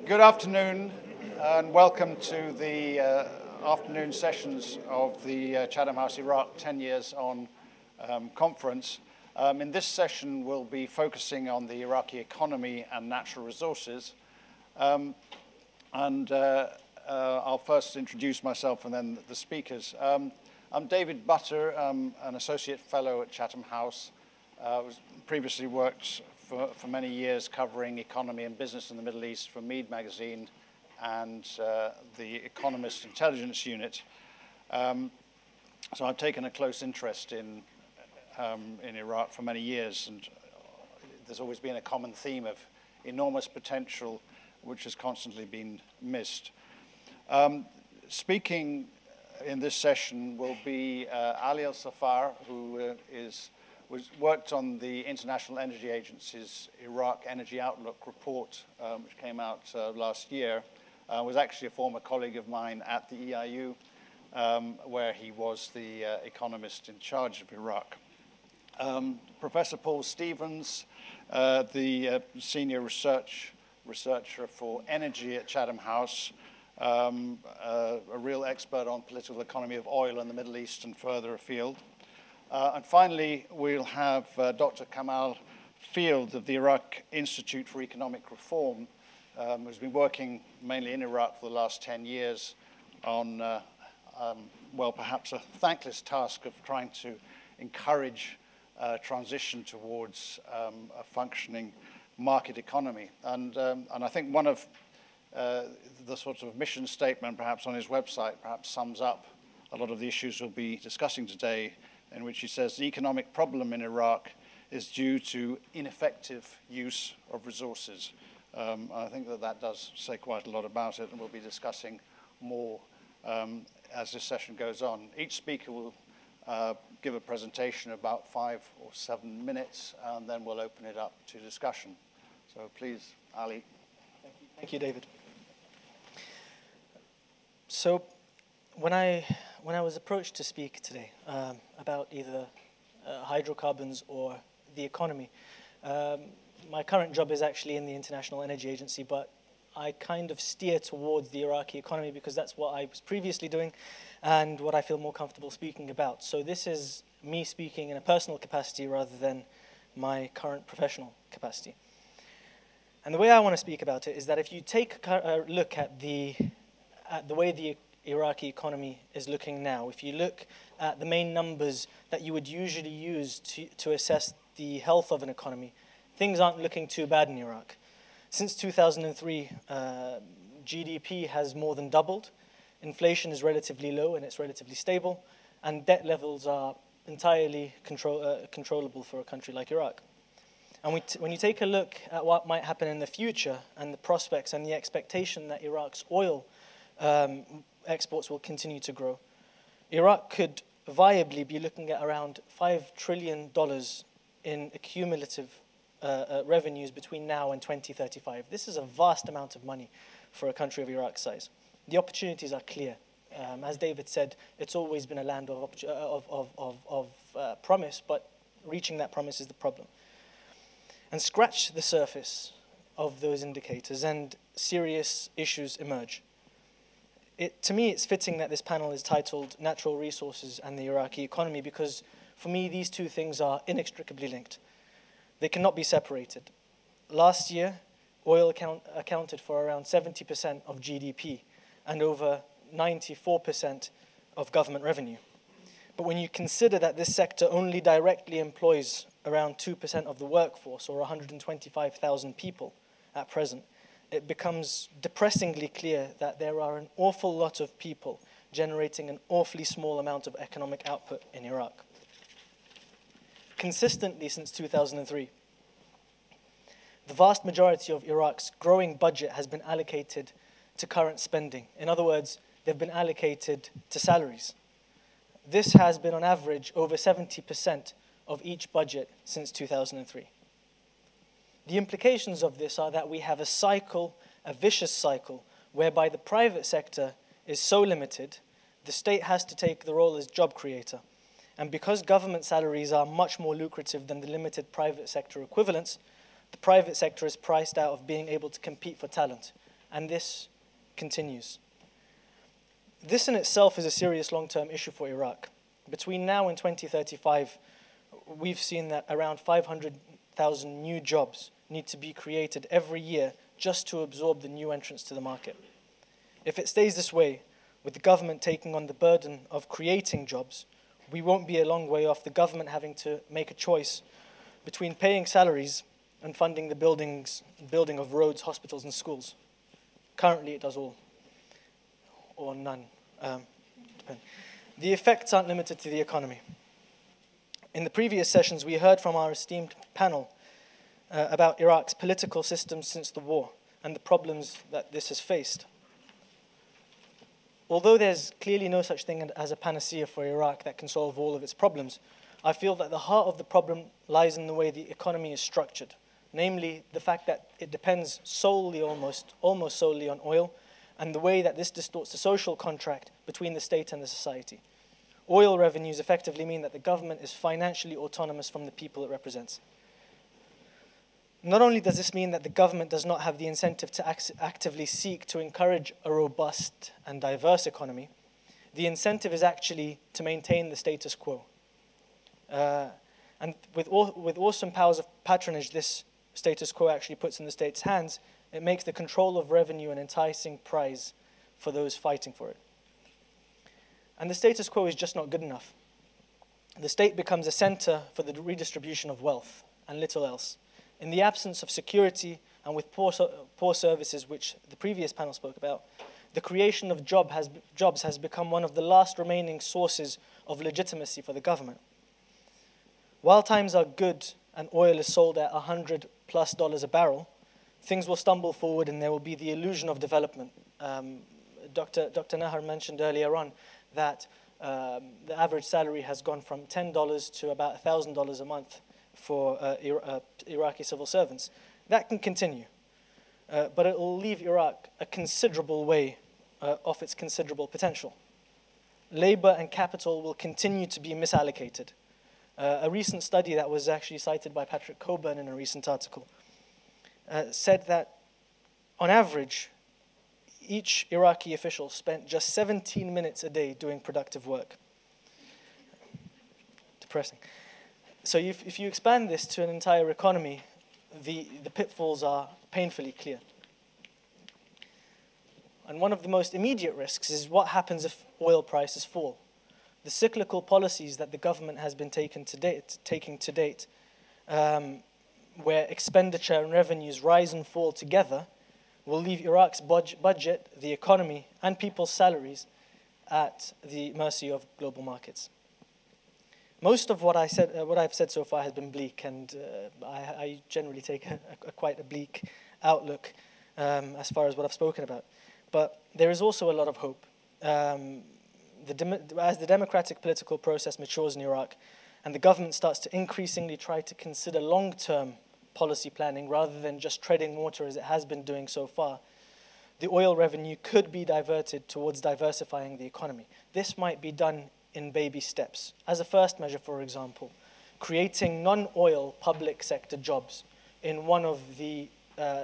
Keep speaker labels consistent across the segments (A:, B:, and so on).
A: Good afternoon and welcome to the afternoon sessions of the Chatham House Iraq 10 Years On conference. In this session we'll be focusing on the Iraqi economy and natural resources. I'll first introduce myself and then the speakers. I'm David Butter. I'm an associate fellow at Chatham House. Previously worked for many years covering economy and business in the Middle East for Mead magazine and the Economist Intelligence Unit. So I've taken a close interest in Iraq for many years, and there's always been a common theme of enormous potential which has constantly been missed. Speaking in this session will be Ali Al-Saffar, who worked on the International Energy Agency's Iraq Energy Outlook report, which came out last year. Was actually a former colleague of mine at the EIU, where he was the economist in charge of Iraq. Professor Paul Stevens, the senior researcher for energy at Chatham House, a real expert on political economy of oil in the Middle East and further afield. And finally, we'll have Dr. Kamal Field of the Iraq Institute for Economic Reform, who's been working mainly in Iraq for the last 10 years on, well, perhaps a thankless task of trying to encourage transition towards a functioning market economy. And I think one of the sort of mission statement perhaps on his website perhaps sums up a lot of the issues we'll be discussing today, in which he says the economic problem in Iraq is due to ineffective use of resources. I think that does say quite a lot about it, and we'll be discussing more as this session goes on. Each speaker will give a presentation about 5 or 7 minutes, and then we'll open it up to discussion. So please, Ali.
B: Thank you, David. So when I was approached to speak today about either hydrocarbons or the economy, my current job is actually in the International Energy Agency, but I kind of steer towards the Iraqi economy because that's what I was previously doing and what I feel more comfortable speaking about. So this is me speaking in a personal capacity rather than my current professional capacity. And the way I want to speak about it is that if you take a look at the way the Iraqi economy is looking now, if you look at the main numbers that you would usually use to assess the health of an economy, things aren't looking too bad in Iraq. Since 2003, GDP has more than doubled, inflation is relatively low and it's relatively stable, and debt levels are entirely controllable for a country like Iraq. And when you take a look at what might happen in the future and the prospects and the expectation that Iraq's oil exports will continue to grow, Iraq could viably be looking at around $5 trillion in cumulative revenues between now and 2035. This is a vast amount of money for a country of Iraq's size. The opportunities are clear. As David said, it's always been a land of promise, but reaching that promise is the problem. And scratch the surface of those indicators and serious issues emerge. To me, it's fitting that this panel is titled Natural Resources and the Iraqi Economy because, for me, these two things are inextricably linked. They cannot be separated. Last year, oil accounted for around 70% of GDP and over 94% of government revenue. But when you consider that this sector only directly employs around 2% of the workforce, or 125,000 people at present, it becomes depressingly clear that there are an awful lot of people generating an awfully small amount of economic output in Iraq. Consistently since 2003, the vast majority of Iraq's growing budget has been allocated to current spending. In other words, they've been allocated to salaries. This has been on average over 70% of each budget since 2003. The implications of this are that we have a cycle, a vicious cycle, whereby the private sector is so limited, the state has to take the role as job creator. And because government salaries are much more lucrative than the limited private sector equivalents, the private sector is priced out of being able to compete for talent. and this continues. This in itself is a serious long-term issue for Iraq. Between now and 2035, we've seen that around 500,000 new jobs need to be created every year just to absorb the new entrants to the market. If it stays this way, with the government taking on the burden of creating jobs, we won't be a long way off the government having to make a choice between paying salaries and funding the building of roads, hospitals, and schools. Currently, it does all, or none. The effects aren't limited to the economy. In the previous sessions, we heard from our esteemed panel about Iraq's political system since the war and the problems that this has faced. Although there's clearly no such thing as a panacea for Iraq that can solve all of its problems, I feel that the heart of the problem lies in the way the economy is structured, namely the fact that it depends solely, almost solely on oil, and the way that this distorts the social contract between the state and the society. Oil revenues effectively mean that the government is financially autonomous from the people it represents. Not only does this mean that the government does not have the incentive to actively seek to encourage a robust and diverse economy, the incentive is actually to maintain the status quo. And with awesome powers of patronage this status quo actually puts in the state's hands, it makes the control of revenue an enticing prize for those fighting for it. And the status quo is just not good enough. The state becomes a center for the redistribution of wealth and little else. In the absence of security and with poor services, which the previous panel spoke about, the creation of jobs has become one of the last remaining sources of legitimacy for the government. While times are good and oil is sold at $100+ a barrel, things will stumble forward and there will be the illusion of development. Dr. Nahar mentioned earlier on that the average salary has gone from $10 to about $1,000 a month for Iraqi civil servants. That can continue, but it will leave Iraq a considerable way off its considerable potential. Labor and capital will continue to be misallocated. A recent study that was actually cited by Patrick Coburn in a recent article said that, on average, each Iraqi official spent just 17 minutes a day doing productive work. Depressing. So if you expand this to an entire economy, the pitfalls are painfully clear. And one of the most immediate risks is what happens if oil prices fall. The cyclical policies that the government has been taking to date, where expenditure and revenues rise and fall together, will leave Iraq's budget, the economy, and people's salaries at the mercy of global markets. Most of what I've said so far has been bleak, and I generally take quite a bleak outlook as far as what I've spoken about. But there is also a lot of hope. As the democratic political process matures in Iraq, and the government starts to increasingly try to consider long-term policy planning rather than just treading water as it has been doing so far, the oil revenue could be diverted towards diversifying the economy. This might be done in baby steps. As a first measure, for example, creating non-oil public sector jobs in one of the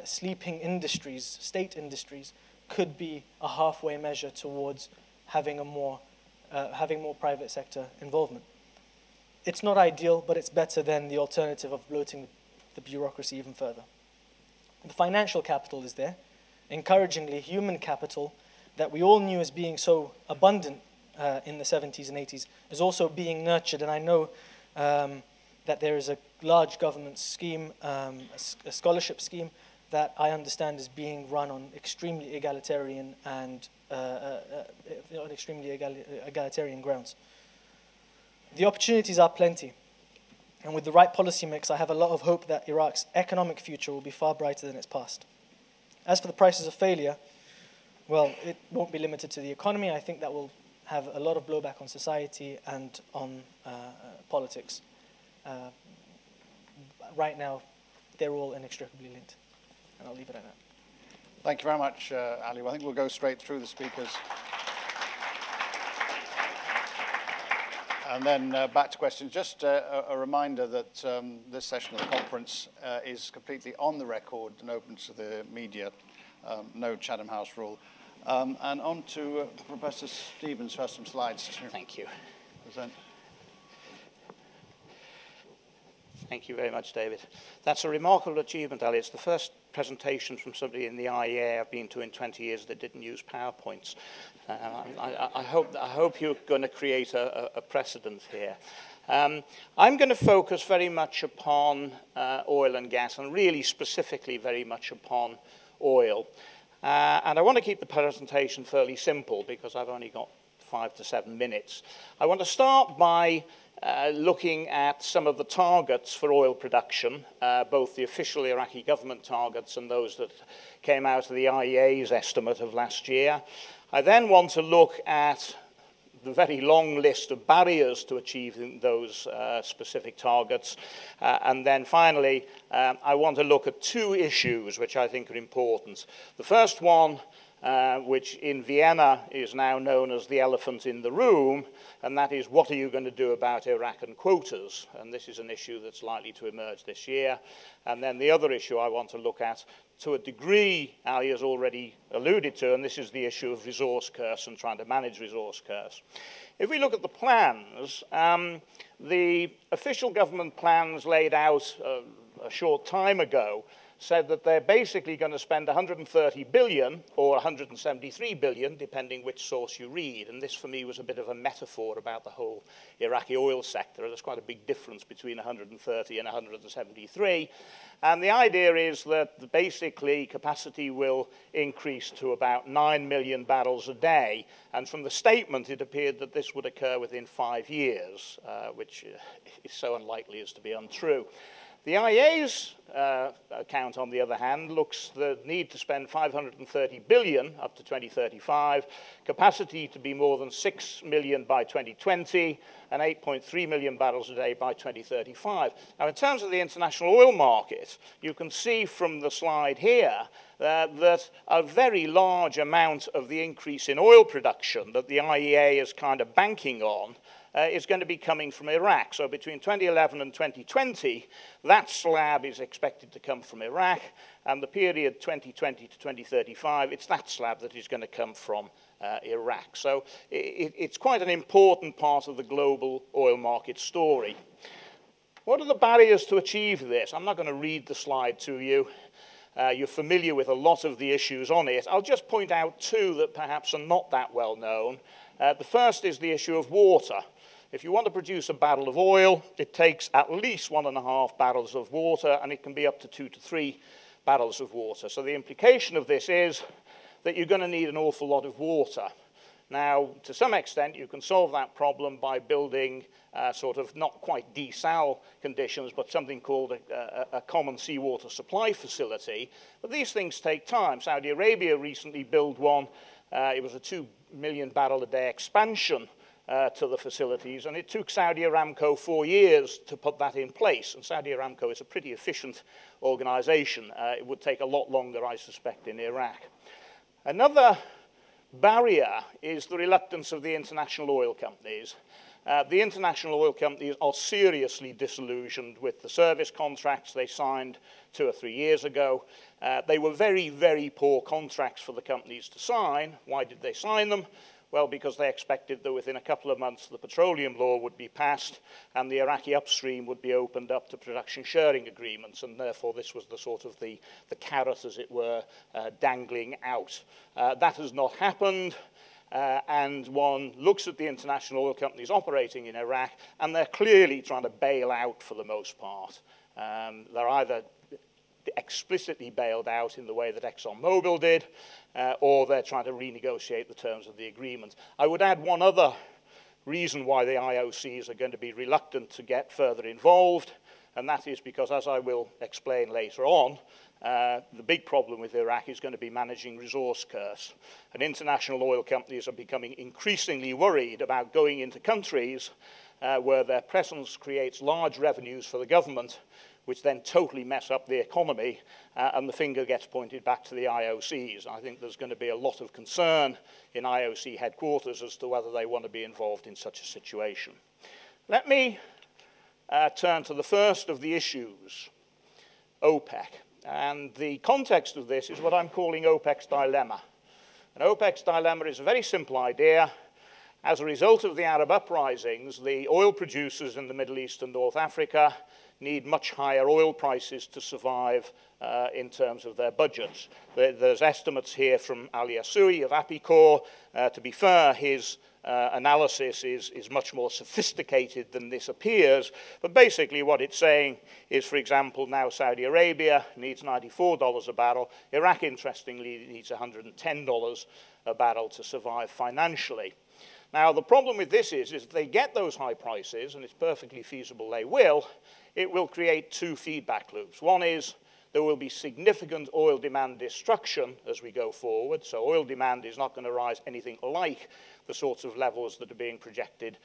B: sleeping industries, state industries, could be a halfway measure towards having more private sector involvement. It's not ideal, but it's better than the alternative of bloating the bureaucracy even further. The financial capital is there. Encouragingly, human capital that we all knew as being so abundant in the 70s and 80s is also being nurtured, and I know that there is a large government scheme, a scholarship scheme that I understand is being run on extremely egalitarian and egalitarian grounds. The opportunities are plenty, and with the right policy mix, I have a lot of hope that Iraq's economic future will be far brighter than its past. As for the prices of failure, well, it won't be limited to the economy. I think that will have a lot of blowback on society and on politics. Right now, they're all inextricably linked, and I'll leave it at that.
A: Thank you very much, Ali. Well, I think we'll go straight through the speakers. And then back to questions. Just a reminder that this session of the conference is completely on the record and open to the media. no Chatham House rule. And on to Professor Stevens, who has some slides to
C: Thank you.
A: present.
C: Thank you very much, David. That's a remarkable achievement, Ali. It's the first presentation from somebody in the IEA I've been to in 20 years that didn't use PowerPoints. I hope you're going to create a precedent here. I'm going to focus very much upon oil and gas, and really specifically very much upon oil. And I want to keep the presentation fairly simple because I've only got 5 to 7 minutes. I want to start by looking at some of the targets for oil production, both the official Iraqi government targets and those that came out of the IEA's estimate of last year. I then want to look at the very long list of barriers to achieving those specific targets. And then finally, I want to look at 2 issues which I think are important. The first one, which in Vienna is now known as the elephant in the room, and that is, what are you going to do about Iraq and quotas? And this is an issue that's likely to emerge this year. And then the other issue I want to look at, to a degree, Ali has already alluded to, and this is the issue of resource curse and trying to manage resource curse. If we look at the plans, the official government plans laid out a short time ago said that they're basically going to spend 130 billion or 173 billion, depending which source you read. And this, for me, was a bit of a metaphor about the whole Iraqi oil sector. There's quite a big difference between 130 and 173. And the idea is that basically capacity will increase to about 9 million barrels a day. And from the statement, it appeared that this would occur within 5 years, which is so unlikely as to be untrue. The IEA's account, on the other hand, looks the need to spend 530 billion up to 2035, capacity to be more than 6 million by 2020, and 8.3 million barrels a day by 2035. Now, in terms of the international oil market, you can see from the slide here that a very large amount of the increase in oil production that the IEA is kind of banking on is going to be coming from Iraq. So between 2011 and 2020, that slab is expected to come from Iraq, and the period 2020 to 2035, it's that slab that is going to come from Iraq. So it's quite an important part of the global oil market story. What are the barriers to achieve this? I'm not going to read the slide to you. You're familiar with a lot of the issues on it. I'll just point out 2 that perhaps are not that well known. The first is the issue of water. If you want to produce a barrel of oil, it takes at least 1.5 barrels of water, and it can be up to 2 to 3 barrels of water. So the implication of this is that you're going to need an awful lot of water. Now, to some extent, you can solve that problem by building sort of not quite desal conditions, but something called a common seawater supply facility. But these things take time. Saudi Arabia recently built one. It was a 2 million barrel a day expansion to the facilities, and it took Saudi Aramco 4 years to put that in place. And Saudi Aramco is a pretty efficient organization. It would take a lot longer, I suspect, in Iraq. Another barrier is the reluctance of the international oil companies. The international oil companies are seriously disillusioned with the service contracts they signed 2 or 3 years ago. They were very, very poor contracts for the companies to sign. Why did they sign them? Well, because they expected that within a couple of months the petroleum law would be passed and the Iraqi upstream would be opened up to production sharing agreements, and therefore this was the sort of the carrot, as it were, dangling out. That has not happened, and one looks at the international oil companies operating in Iraq, and they're clearly trying to bail out for the most part. They're either explicitly bailed out in the way that ExxonMobil did, or they're trying to renegotiate the terms of the agreement. I would add one other reason why the IOCs are going to be reluctant to get further involved, and that is because, as I will explain later on, the big problem with Iraq is going to be managing resource curse. And international oil companies are becoming increasingly worried about going into countries where their presence creates large revenues for the government, which then totally mess up the economy, and the finger gets pointed back to the IOCs. I think there's going to be a lot of concern in IOC headquarters as to whether they want to be involved in such a situation. Let me turn to the first of the issues, OPEC. And the context of this is what I'm calling OPEC's dilemma. And OPEC's dilemma is a very simple idea. As a result of the Arab uprisings, the oil producers in the Middle East and North Africa need much higher oil prices to survive in terms of their budgets. There's estimates here from Ali Assoui of Apicor. To be fair, his analysis is much more sophisticated than this appears, but basically what it's saying is, for example, now Saudi Arabia needs $94 a barrel. Iraq, interestingly, needs $110 a barrel to survive financially. Now, the problem with this is if they get those high prices, and it's perfectly feasible they will, it will create two feedback loops. One is there will be significant oil demand destruction as we go forward. So oil demand is not going to rise anything like the sorts of levels that are being projected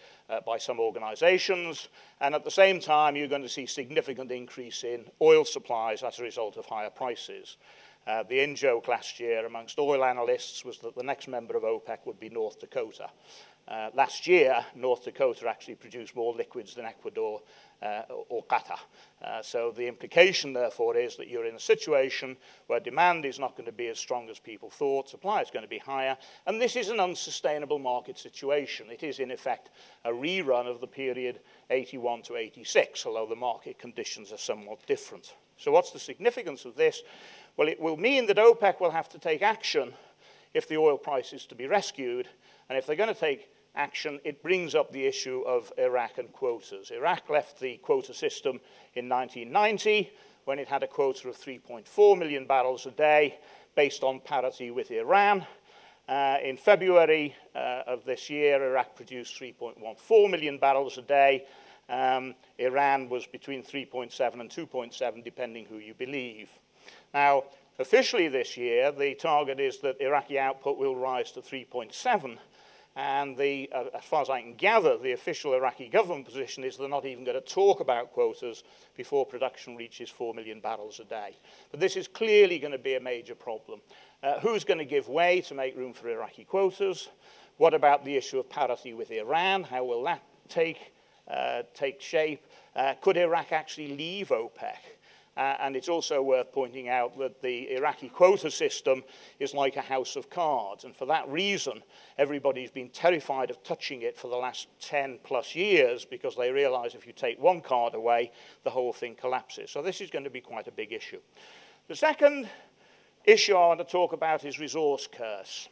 C: by some organizations. And at the same time, you're going to see significant increase in oil supplies as a result of higher prices. The in-joke last year amongst oil analysts was that the next member of OPEC would be North Dakota. Last year, North Dakota actually produced more liquids than Ecuador or Qatar. So the implication, therefore, is that you're in a situation where demand is not going to be as strong as people thought, supply is going to be higher, and this is an unsustainable market situation. It is, in effect, a rerun of the period 81 to 86, although the market conditions are somewhat different. So what's the significance of this? Well, it will mean that OPEC will have to take action if the oil price is to be rescued, and if they're going to take action, it brings up the issue of Iraq and quotas. Iraq left the quota system in 1990 when it had a quota of 3.4 million barrels a day based on parity with Iran. In February of this year, Iraq produced 3.14 million barrels a day. Iran was between 3.7 and 2.7, depending who you believe. Now, officially this year, the target is that Iraqi output will rise to 3.7. And as far as I can gather, the official Iraqi government position is they're not even going to talk about quotas before production reaches 4 million barrels a day. But this is clearly going to be a major problem. Who's going to give way to make room for Iraqi quotas? What about the issue of parity with Iran? How will that take shape? Could Iraq actually leave OPEC? And it's also worth pointing out that the Iraqi quota system is like a house of cards. And for that reason, everybody's been terrified of touching it for the last 10 plus years because they realize if you take one card away, the whole thing collapses. So this is going to be quite a big issue. The second issue I want to talk about is resource curse.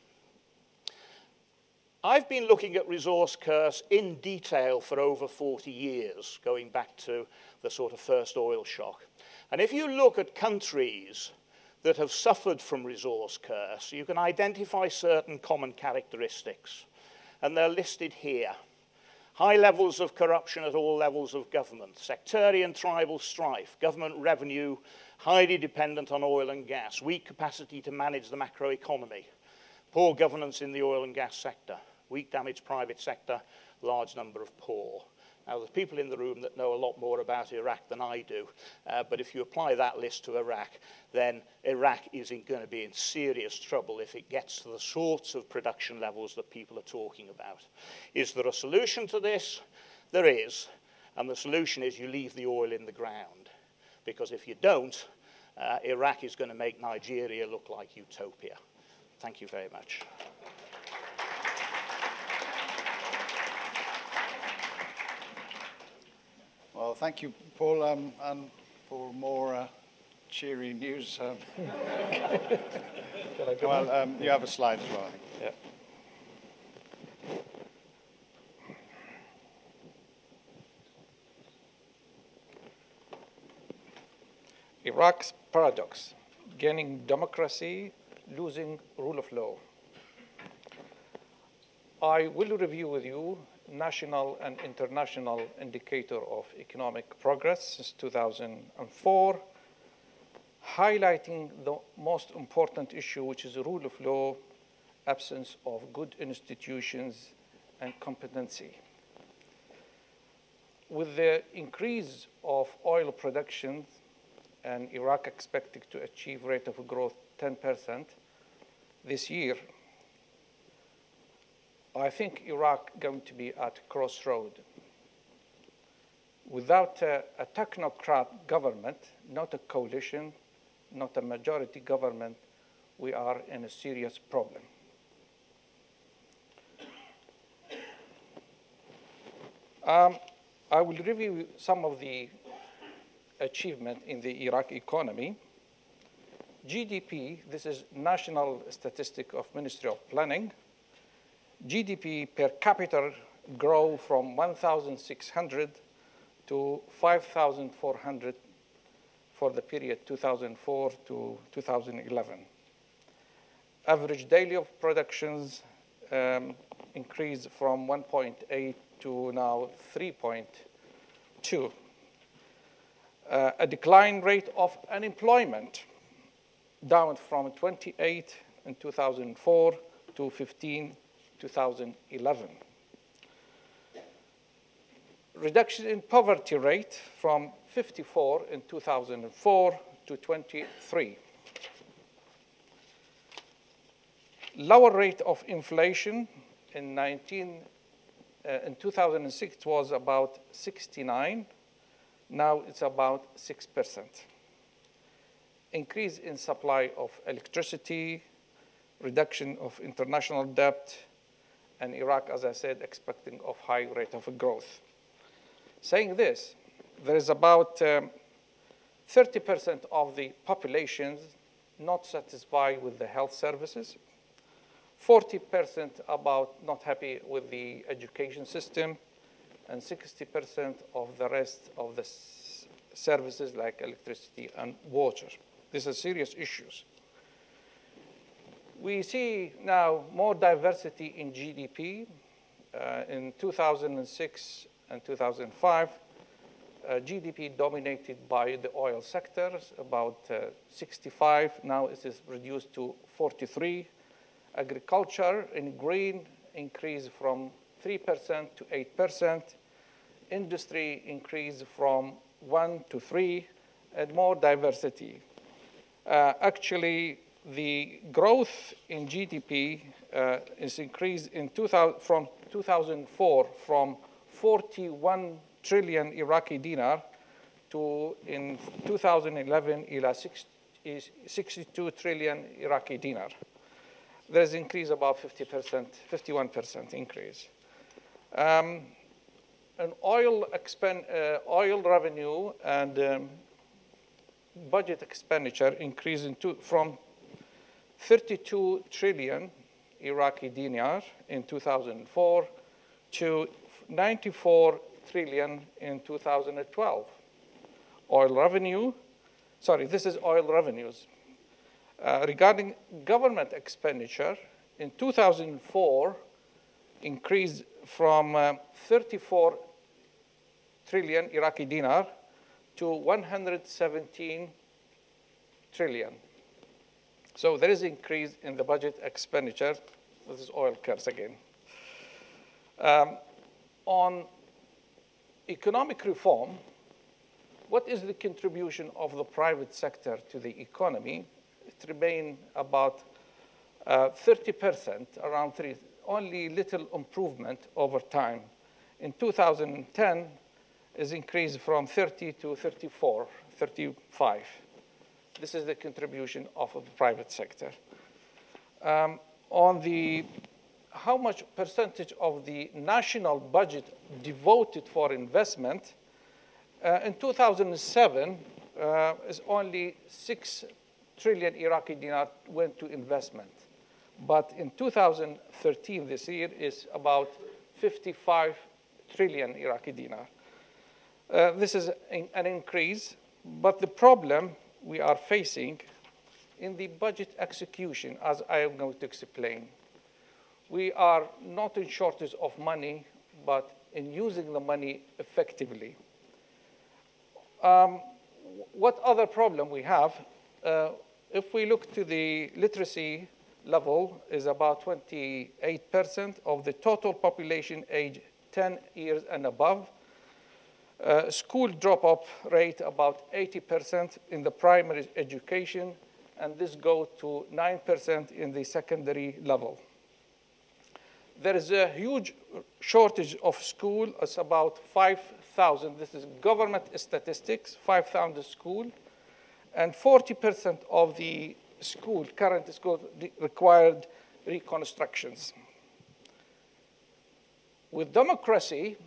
C: I've been looking at resource curse in detail for over 40 years, going back to the sort of first oil shock. And if you look at countries that have suffered from resource curse, you can identify certain common characteristics. And they're listed here. High levels of corruption at all levels of government, sectarian tribal strife, government revenue highly dependent on oil and gas, weak capacity to manage the macroeconomy, poor governance in the oil and gas sector, weak damaged private sector, large number of poor. Now, there's people in the room that know a lot more about Iraq than I do, but if you apply that list to Iraq, then Iraq is going to be in serious trouble if it gets to the sorts of production levels that people are talking about. Is there a solution to this? There is, and the solution is you leave the oil in the ground, because if you don't, Iraq is going to make Nigeria look like utopia. Thank you very much.
A: Well, thank you, Paul, and for more cheery news. Well, you have a slide as well, I think.
D: Yeah. Iraq's paradox: gaining democracy, losing rule of law. I will review with you national and international indicator of economic progress since 2004, highlighting the most important issue, which is the rule of law, absence of good institutions, and competency. With the increase of oil production and Iraq expected to achieve rate of growth 10% this year, I think Iraq going to be at a crossroad. Without a technocrat government, not a coalition, not a majority government, we are in a serious problem. I will review some of the achievement in the Iraq economy. GDP, this is National Statistic of Ministry of Planning. GDP per capita grow from 1,600 to 5,400 for the period 2004 to 2011. Average daily of productions increased from 1.8 to now 3.2. A decline rate of unemployment down from 28 in 2004 to 15 2011. Reduction in poverty rate from 54 in 2004 to 23. Lower rate of inflation in 2006 was about 69. Now it's about 6%. Increase in supply of electricity, reduction of international debt, and Iraq, as I said, expecting of high rate of growth. Saying this, there is about 30% of the population not satisfied with the health services, 40% about not happy with the education system, and 60% of the rest of the services like electricity and water. These are serious issues. We see now more diversity in GDP. In 2006 and 2005, GDP dominated by the oil sectors, about 65. Now it is reduced to 43. Agriculture in green increased from 3% to 8%. Industry increased from 1 to 3, and more diversity. Actually, the growth in GDP is increased in from 2004 from 41 trillion Iraqi dinar to in 2011 is 62 trillion Iraqi dinar. There's increase about 50%, 51% increase. And oil revenue and budget expenditure increased from 32 trillion Iraqi dinar in 2004 to 94 trillion in 2012. Oil revenue, sorry, this is oil revenues. Regarding government expenditure, in 2004, increased from 34 trillion Iraqi dinar to 117 trillion. So there is increase in the budget expenditure. This is oil curves again. On economic reform, what is the contribution of the private sector to the economy? It remained about 30%, around 3, only little improvement over time. In 2010, is increased from 30 to 34, 35. This is the contribution of the private sector. On the how much percentage of the national budget devoted for investment, in 2007 is only 6 trillion Iraqi dinar went to investment. But in 2013, this year, is about 55 trillion Iraqi dinar. This is an increase, but the problem we are facing in the budget execution, as I am going to explain, we are not in shortage of money, but in using the money effectively. What other problem we have? If we look to the literacy level, is about 28% of the total population age 10 years and above. School drop-off rate about 80% in the primary education, and this goes to 9% in the secondary level. There is a huge shortage of school. It's about 5,000. This is government statistics, 5,000 schools. And 40% of the current school required reconstructions. With democracy,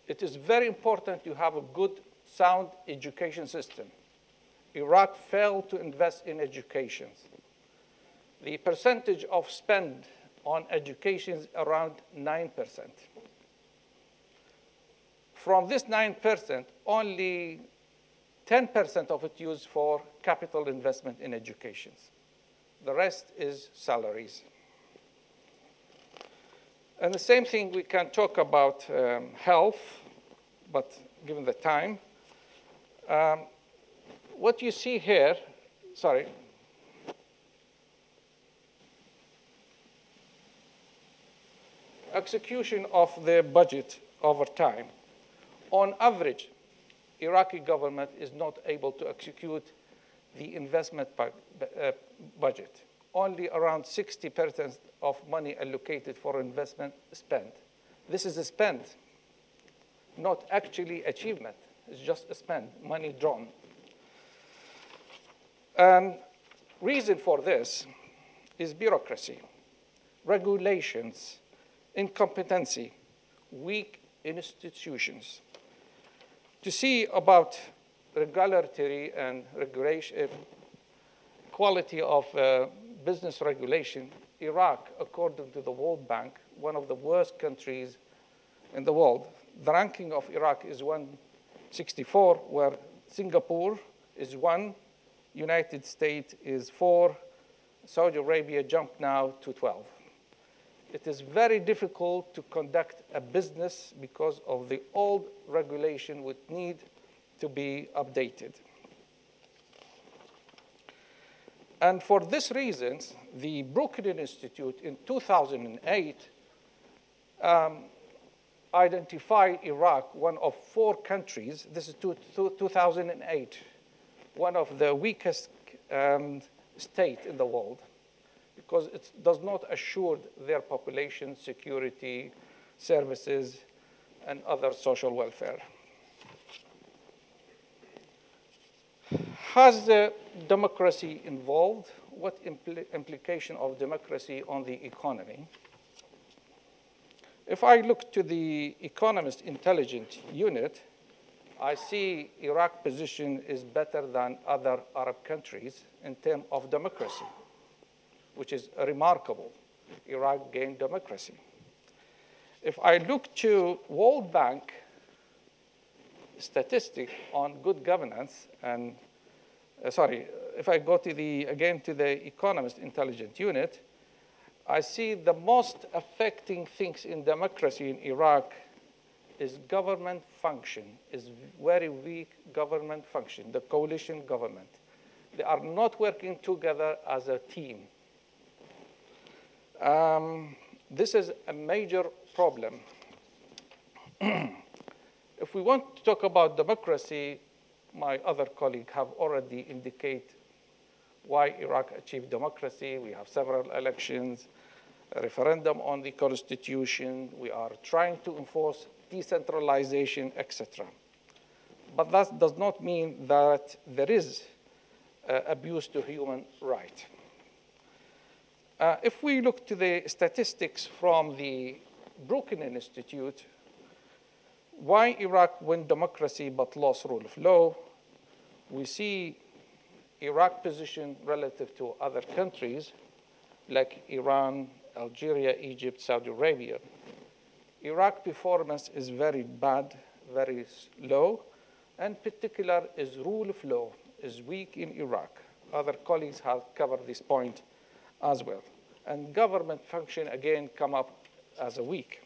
D: it is very important to have a good, sound education system. Iraq failed to invest in education. The percentage of spend on education is around 9%. From this 9%, only 10% of it used for capital investment in education. The rest is salaries. And the same thing, we can talk about health, but given the time, what you see here, sorry, execution of the budget over time. On average, Iraqi government is not able to execute the investment budget. Only around 60% of money allocated for investment spent. This is a spend, not actually achievement. It's just a spend, money drawn. And reason for this is bureaucracy, regulations, incompetency, weak institutions. To see about regulatory and regulation, quality of business regulation, Iraq, according to the World Bank, one of the worst countries in the world. The ranking of Iraq is 164, where Singapore is 1, United States is 4, Saudi Arabia jumped now to 12. It is very difficult to conduct a business because of the old regulation which need to be updated. And for this reason, the Brookings Institute in 2008 identified Iraq, one of 4 countries, this is 2008, one of the weakest states in the world, because it does not assure their population security, services, and other social welfare. Has democracy involved? What implication of democracy on the economy? If I look to the Economist Intelligence Unit, I see Iraq's position is better than other Arab countries in terms of democracy, which is remarkable. Iraq gained democracy. If I look to World Bank statistic on good governance, and if I go to again to the Economist Intelligence Unit, I see the most affecting things in democracy in Iraq is government function, is very weak government function, the coalition government. They are not working together as a team. This is a major problem. If we want to talk about democracy, my other colleagues have already indicated why Iraq achieved democracy. We have several elections, a referendum on the constitution. We are trying to enforce decentralization, etc. But that does not mean that there is abuse to human rights. If we look to the statistics from the Brookings Institute, why Iraq won democracy but lost rule of law, we see Iraq's position relative to other countries like Iran, Algeria, Egypt, Saudi Arabia. Iraq's performance is very bad, very low, and particular is rule of law is weak in Iraq. Other colleagues have covered this point as well. And government function, again, come up as a weak.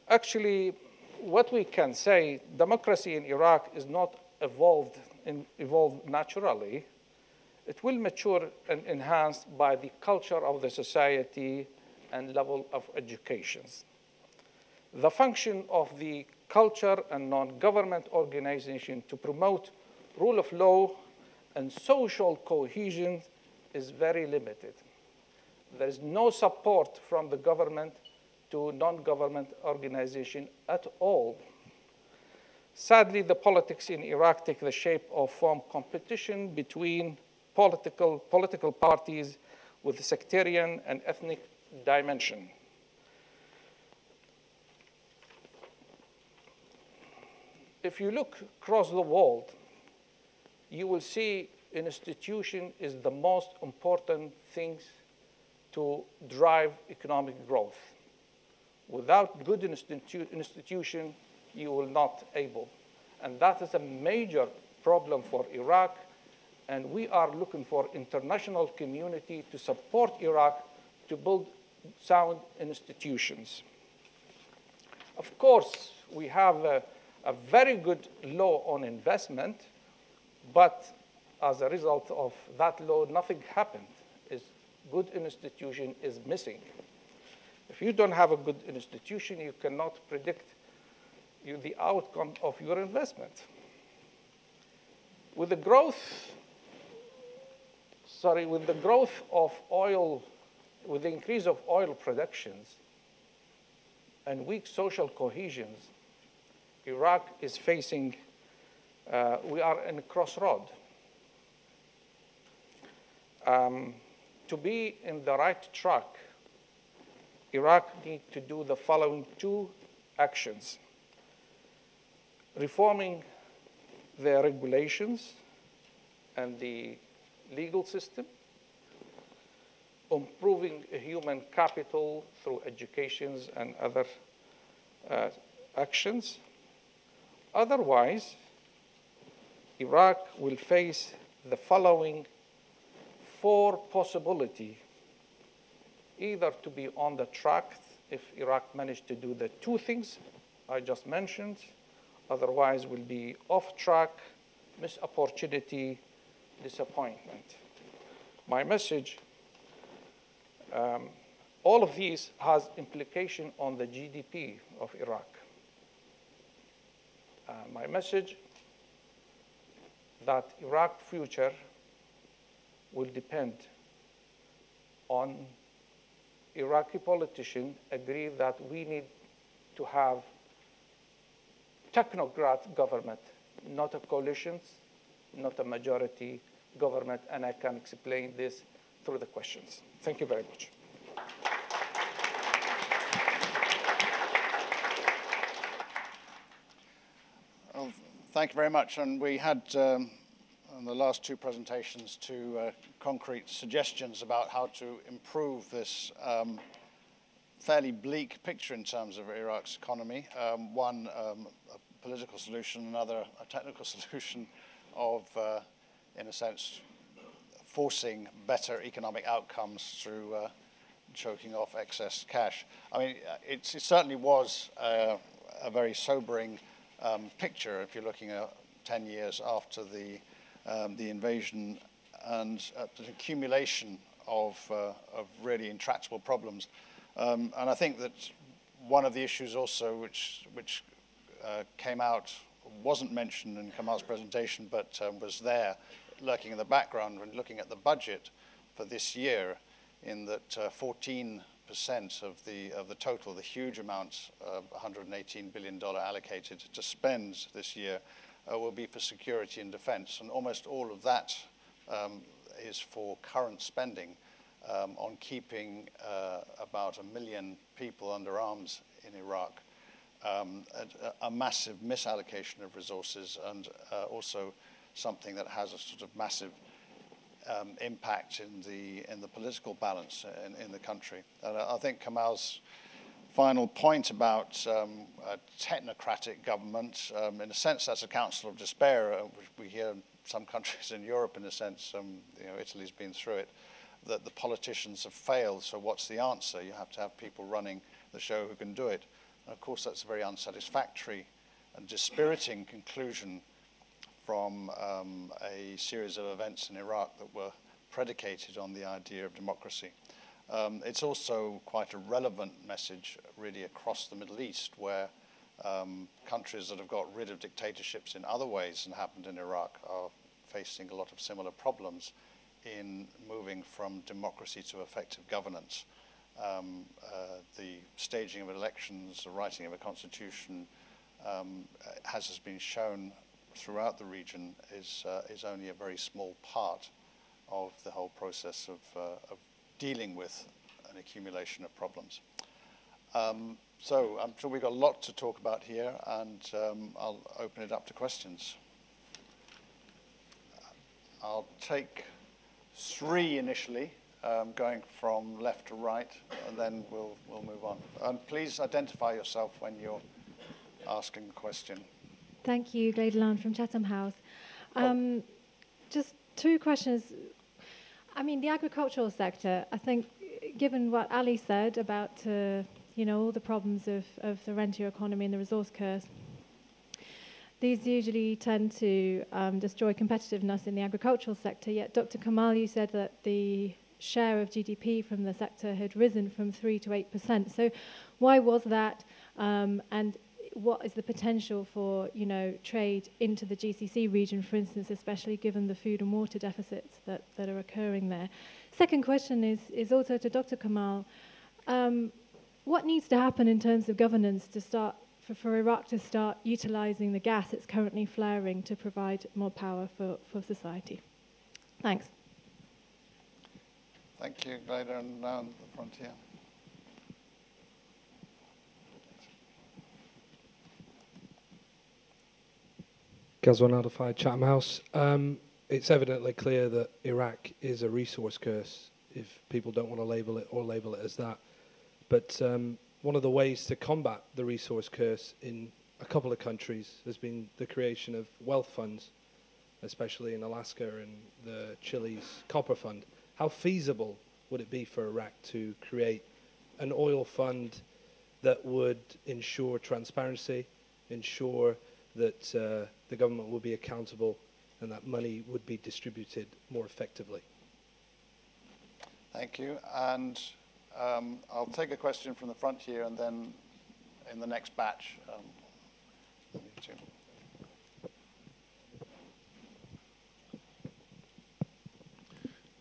D: Actually, what we can say, democracy in Iraq is not evolved naturally. It will mature and enhance by the culture of the society and level of education. The function of the culture and non-government organization to promote rule of law and social cohesion is very limited. There is no support from the government to non-government organization at all. Sadly, the politics in Iraq take the shape of firm competition between political parties with a sectarian and ethnic dimension. If you look across the world, you will see an institution is the most important thing to drive economic growth. Without good institution, you will not able. And that is a major problem for Iraq. And we are looking for international community to support Iraq to build sound institutions. Of course, we have a very good law on investment, but as a result of that law, nothing happened. Good institution is missing. If you don't have a good institution, you cannot predict the outcome of your investment. With the growth of oil, with the increase of oil productions and weak social cohesions, Iraq is facing, we are in a crossroad. To be in the right track, Iraq needs to do the following two actions: reforming the regulations and the legal system, improving human capital through educations and other actions. Otherwise, Iraq will face the following four possibilities: either to be on the track if Iraq managed to do the two things I just mentioned, otherwise will be off track, missed opportunity, disappointment. My message, all of these has implication on the GDP of Iraq. My message that Iraq's future will depend on Iraqi politicians agree that we need to have technocrat government, not a coalition, not a majority government, and I can explain this through the questions. Thank you very much.
A: Well, thank you very much. And we had in the last two presentations two concrete suggestions about how to improve this fairly bleak picture in terms of Iraq's economy. One, a political solution, another, a technical solution of, in a sense, forcing better economic outcomes through choking off excess cash. I mean, it certainly was a very sobering picture if you're looking at 10 years after the invasion and an accumulation of really intractable problems. And I think that one of the issues also which came out, wasn't mentioned in Kamal's presentation, but was there lurking in the background when looking at the budget for this year, in that 14% of the total, the huge amount, $118 billion allocated to spend this year, will be for security and defense. And almost all of that is for current spending on keeping about 1 million people under arms in Iraq, a massive misallocation of resources, and also something that has a sort of massive impact in the political balance in the country. And I think Kamal's final point about a technocratic government, in a sense that's a council of despair, which we hear in some countries in Europe, in a sense, you know, Italy's been through it, that the politicians have failed, so what's the answer? You have to have people running the show who can do it. And of course that's a very unsatisfactory and dispiriting conclusion from a series of events in Iraq that were predicated on the idea of democracy. It's also quite a relevant message really across the Middle East, where countries that have got rid of dictatorships in other ways than happened in Iraq are facing a lot of similar problems in moving from democracy to effective governance. The staging of elections, the writing of a constitution, as has been shown throughout the region, is only a very small part of the whole process of dealing with an accumulation of problems. So I'm sure we've got a lot to talk about here, and I'll open it up to questions. I'll take 3 initially, going from left to right, and then we'll move on. And please identify yourself when you're asking a question.
E: Thank you, Gledeland from Chatham House. Just 2 questions. I mean, the agricultural sector, I think, given what Ali said about, all the problems of the rentier economy and the resource curse, these usually tend to destroy competitiveness in the agricultural sector. Yet, Dr. Kamal, you said that the share of GDP from the sector had risen from 3 to 8%. So why was that? And what is the potential for, trade into the GCC region, for instance, especially given the food and water deficits that are occurring there? Second question is also to Dr. Kamal. What needs to happen in terms of governance to start for Iraq to start utilizing the gas it's currently flaring to provide more power for society? Thanks.
A: Thank you, Gleda, and now on the front here.
F: Gazwan Al-Saffar, Chatham House. It's evidently clear that Iraq is a resource curse, if people don't want to label it as that. But one of the ways to combat the resource curse in a couple of countries has been the creation of wealth funds, especially in Alaska and the Chile's copper fund. How feasible would it be for Iraq to create an oil fund that would ensure transparency, ensure that the government would be accountable and that money would be distributed more effectively?
A: Thank you. And I'll take a question from the front here, and then in the next batch.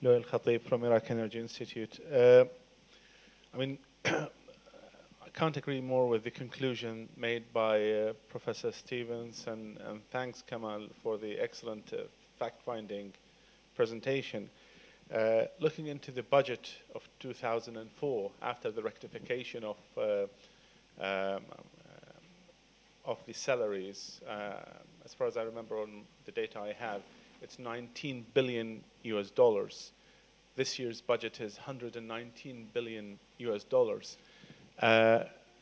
G: Noel Khatib from Iraq Energy Institute. I mean, I can't agree more with the conclusion made by Professor Stevens, and thanks, Kamal, for the excellent fact-finding presentation. Looking into the budget of 2004, after the rectification of the salaries, as far as I remember on the data I have, it's $19 billion US. This year's budget is $119 billion US.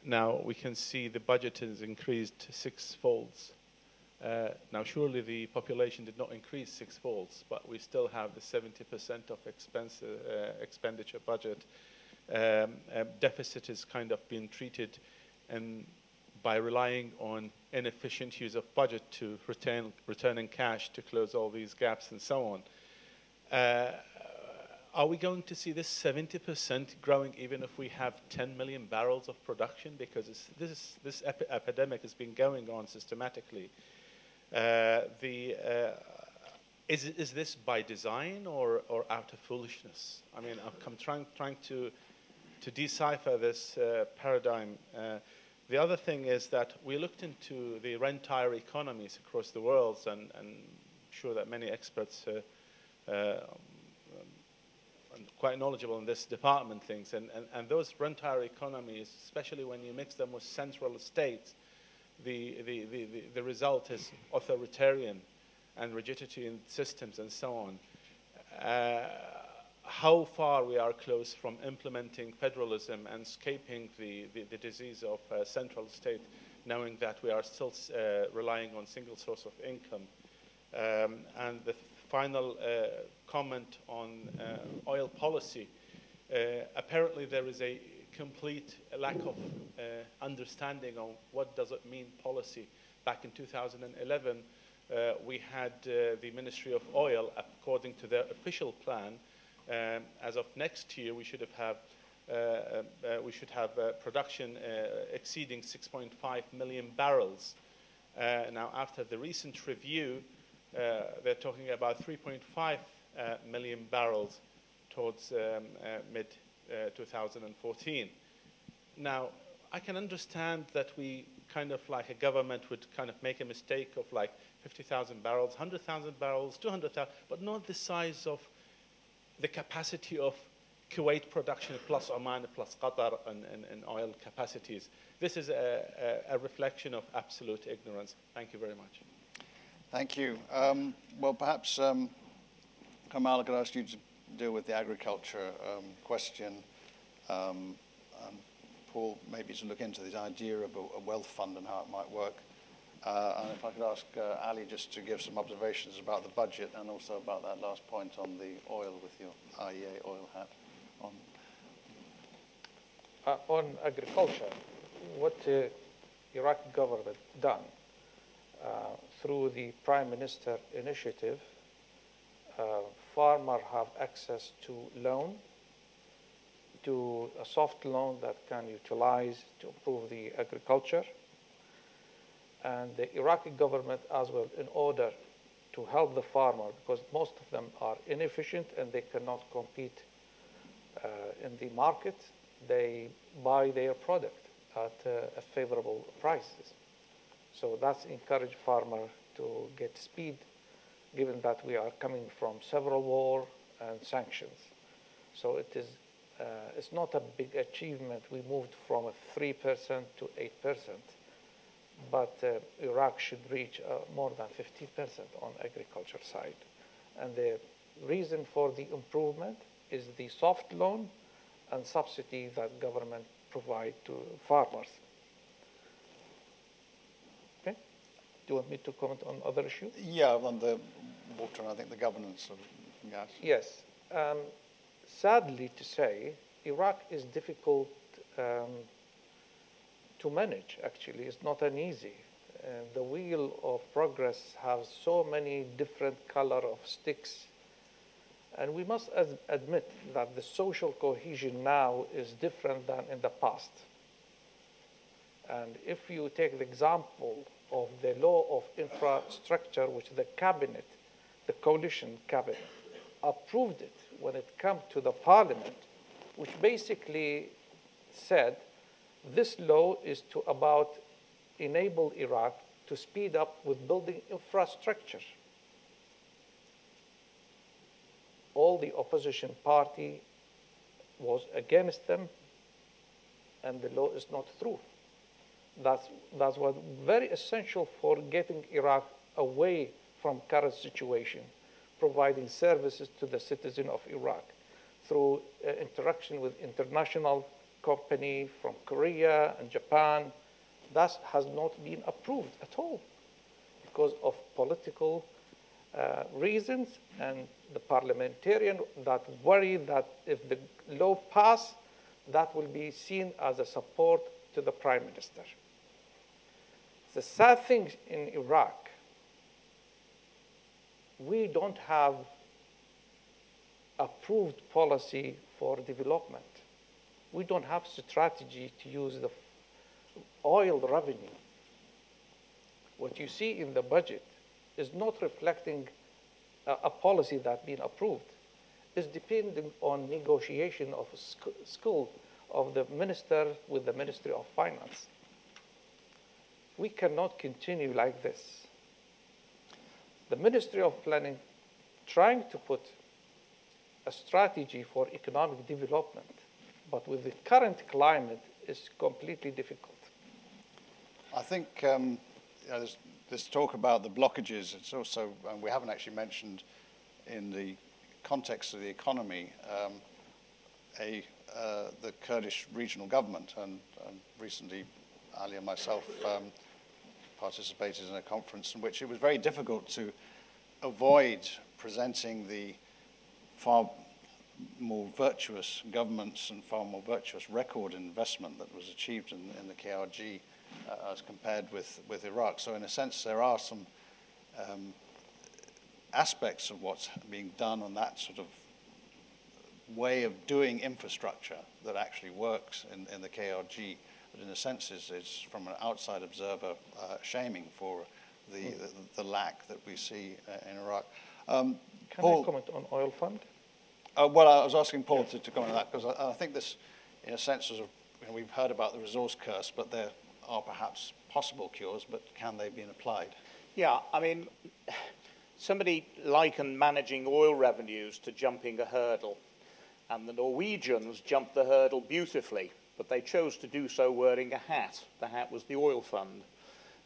G: Now we can see the budget has increased 6-folds. Now surely the population did not increase 6-folds, but we still have the 70% of expenditure budget. Deficit is kind of being treated and by relying on inefficient use of budget to returning cash to close all these gaps and so on. Are we going to see this 70% growing even if we have 10 million barrels of production? Because this epidemic has been going on systematically. Is this by design or out of foolishness? I mean, I'm trying to decipher this paradigm. The other thing is that we looked into the rentier economies across the world, and I'm sure that many experts are quite knowledgeable in this department things, and those rentier economies, especially when you mix them with central states, the result is authoritarian and rigidity in systems and so on. How far we are close from implementing federalism and escaping the disease of central state, knowing that we are still relying on single source of income. And the final comment on oil policy. Apparently there is a complete lack of understanding on what does it mean policy. Back in 2011, we had the Ministry of Oil, according to their official plan, as of next year, we should have production exceeding 6.5 million barrels. Now, after the recent review, they're talking about 3.5 million barrels towards mid 2014. Now, I can understand that we kind of like a government would kind of make a mistake of like 50,000 barrels, 100,000 barrels, 200,000, but not the size of the capacity of Kuwait production plus Oman plus Qatar and oil capacities. This is a reflection of absolute ignorance. Thank you very much.
A: Thank you. Well, perhaps, Kamal, I could ask you to deal with the agriculture question. And Paul, maybe to look into this idea of a wealth fund and how it might work. And if I could ask Ali just to give some observations about the budget and also about that last point on the oil with your IEA oil hat on.
D: On agriculture, what Iraqi government done through the Prime Minister initiative, farmers have access to loan, to a soft loan that can utilize to improve the agriculture. And the Iraqi government as well, in order to help the farmer, because most of them are inefficient and they cannot compete in the market, they buy their product at favorable prices. So that's encouraged farmer to get speed, given that we are coming from several wars and sanctions. So it is, it's not a big achievement. We moved from a 3% to 8%, but Iraq should reach more than 50% on agriculture side. And the reason for the improvement is the soft loan and subsidy that government provide to farmers. Okay? Do you want me to comment on other issues?
A: Yeah, on the water and I think the governance of gas.
D: Yes. Sadly to say, Iraq is difficult to manage, actually. It's not an easy. The wheel of progress has so many different color of sticks. And we must admit that the social cohesion now is different than in the past. And if you take the example of the law of infrastructure, which the cabinet, the coalition cabinet, approved it when it came to the parliament, which basically said this law is to about enable Iraq to speed up with building infrastructure. All the opposition party was against them, and the law is not through. That's what very essential for getting Iraq away from current situation, providing services to the citizen of Iraq through interaction with international company from Korea and Japan. That has not been approved at all because of political reasons, and the parliamentarian that worry that if the law pass, that will be seen as a support to the prime minister. The sad thing in Iraq, we don't have approved policy for development. We don't have strategy to use the oil revenue. What you see in the budget is not reflecting a policy that's been approved. It's depending on negotiation of skill of the minister with the Ministry of Finance. We cannot continue like this. The Ministry of Planning trying to put a strategy for economic development, but with the current climate, it's completely difficult.
A: I think there's this talk about the blockages. It's also, and we haven't actually mentioned in the context of the economy, the Kurdish regional government. And recently, Ali and myself participated in a conference in which it was very difficult to avoid presenting the far more virtuous governments and far more virtuous record investment that was achieved in the KRG as compared with Iraq. So in a sense, there are some aspects of what's being done on that sort of way of doing infrastructure that actually works in the KRG, but in a sense is from an outside observer shaming for the lack that we see in Iraq.
D: Can I comment on oil fund?
A: Well, I was asking Paul to comment on that, because I think this, in a sense, we've heard about the resource curse, but there are perhaps possible cures, but can they be applied?
C: Yeah, I mean, somebody likened managing oil revenues to jumping a hurdle, and the Norwegians jumped the hurdle beautifully, but they chose to do so wearing a hat. The hat was the oil fund.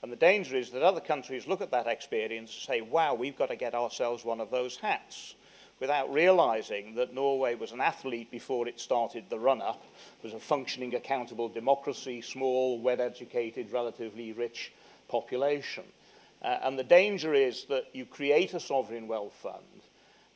C: And the danger is that other countries look at that experience and say, wow, we've got to get ourselves one of those hats, without realizing that Norway was an athlete before it started the run-up, was a functioning, accountable democracy, small, well-educated, relatively rich population. And the danger is that you create a sovereign wealth fund,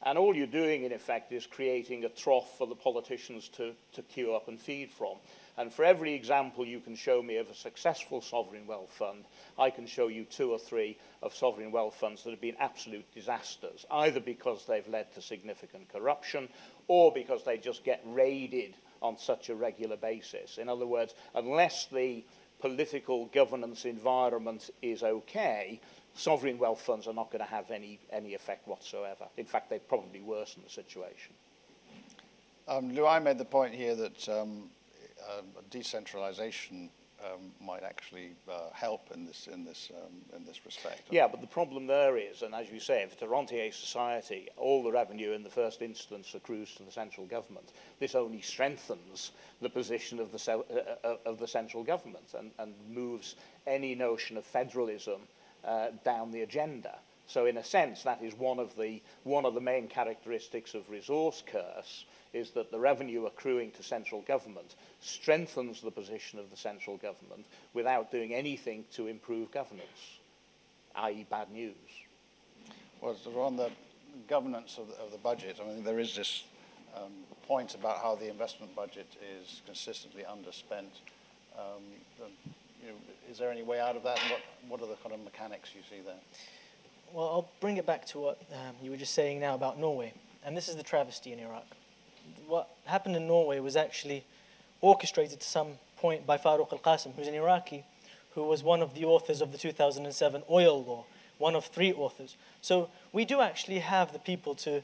C: and all you're doing, in effect, is creating a trough for the politicians to queue up and feed from. And for every example you can show me of a successful sovereign wealth fund, I can show you 2 or 3 of sovereign wealth funds that have been absolute disasters, either because they've led to significant corruption or because they just get raided on such a regular basis. In other words, unless the political governance environment is okay, sovereign wealth funds are not going to have any effect whatsoever. In fact, they probably worsen the situation.
A: Luai made the point here that decentralization might actually help in this respect.
C: Yeah, but the problem there is, and as you say, if it's a rentier society, all the revenue in the first instance accrues to the central government. This only strengthens the position of the central government and moves any notion of federalism down the agenda. So in a sense, that is one of the main characteristics of resource curse, is that the revenue accruing to central government strengthens the position of the central government without doing anything to improve governance, i.e. bad news.
A: Well, so on the governance of the budget, I mean, there is this point about how the investment budget is consistently underspent. Is there any way out of that? And what are the kind of mechanics you see there?
B: Well, I'll bring it back to what you were just saying now about Norway. And this is the travesty in Iraq. What happened in Norway was actually orchestrated to some point by Farouk al-Qasim, who's an Iraqi, who was one of the authors of the 2007 oil law, one of 3 authors. So we do actually have the people to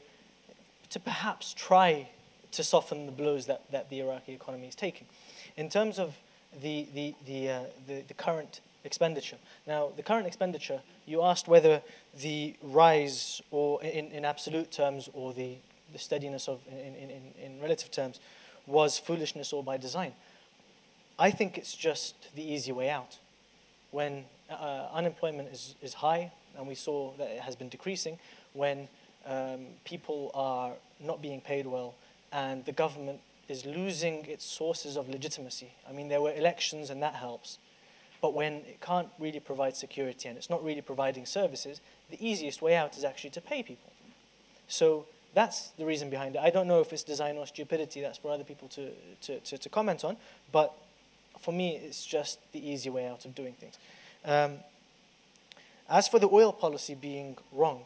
B: perhaps try to soften the blows that the Iraqi economy is taking. In terms of the current expenditure. Now, the current expenditure, you asked whether the rise, or in absolute terms, or the steadiness of in relative terms, was foolishness or by design. I think it's just the easy way out. When unemployment is high, and we saw that it has been decreasing, when people are not being paid well, and the government is losing its sources of legitimacy. I mean, there were elections and that helps. But when it can't really provide security and it's not really providing services, the easiest way out is actually to pay people. So that's the reason behind it. I don't know if it's design or stupidity. That's for other people to comment on. But for me, it's just the easy way out of doing things. As for the oil policy being wrong,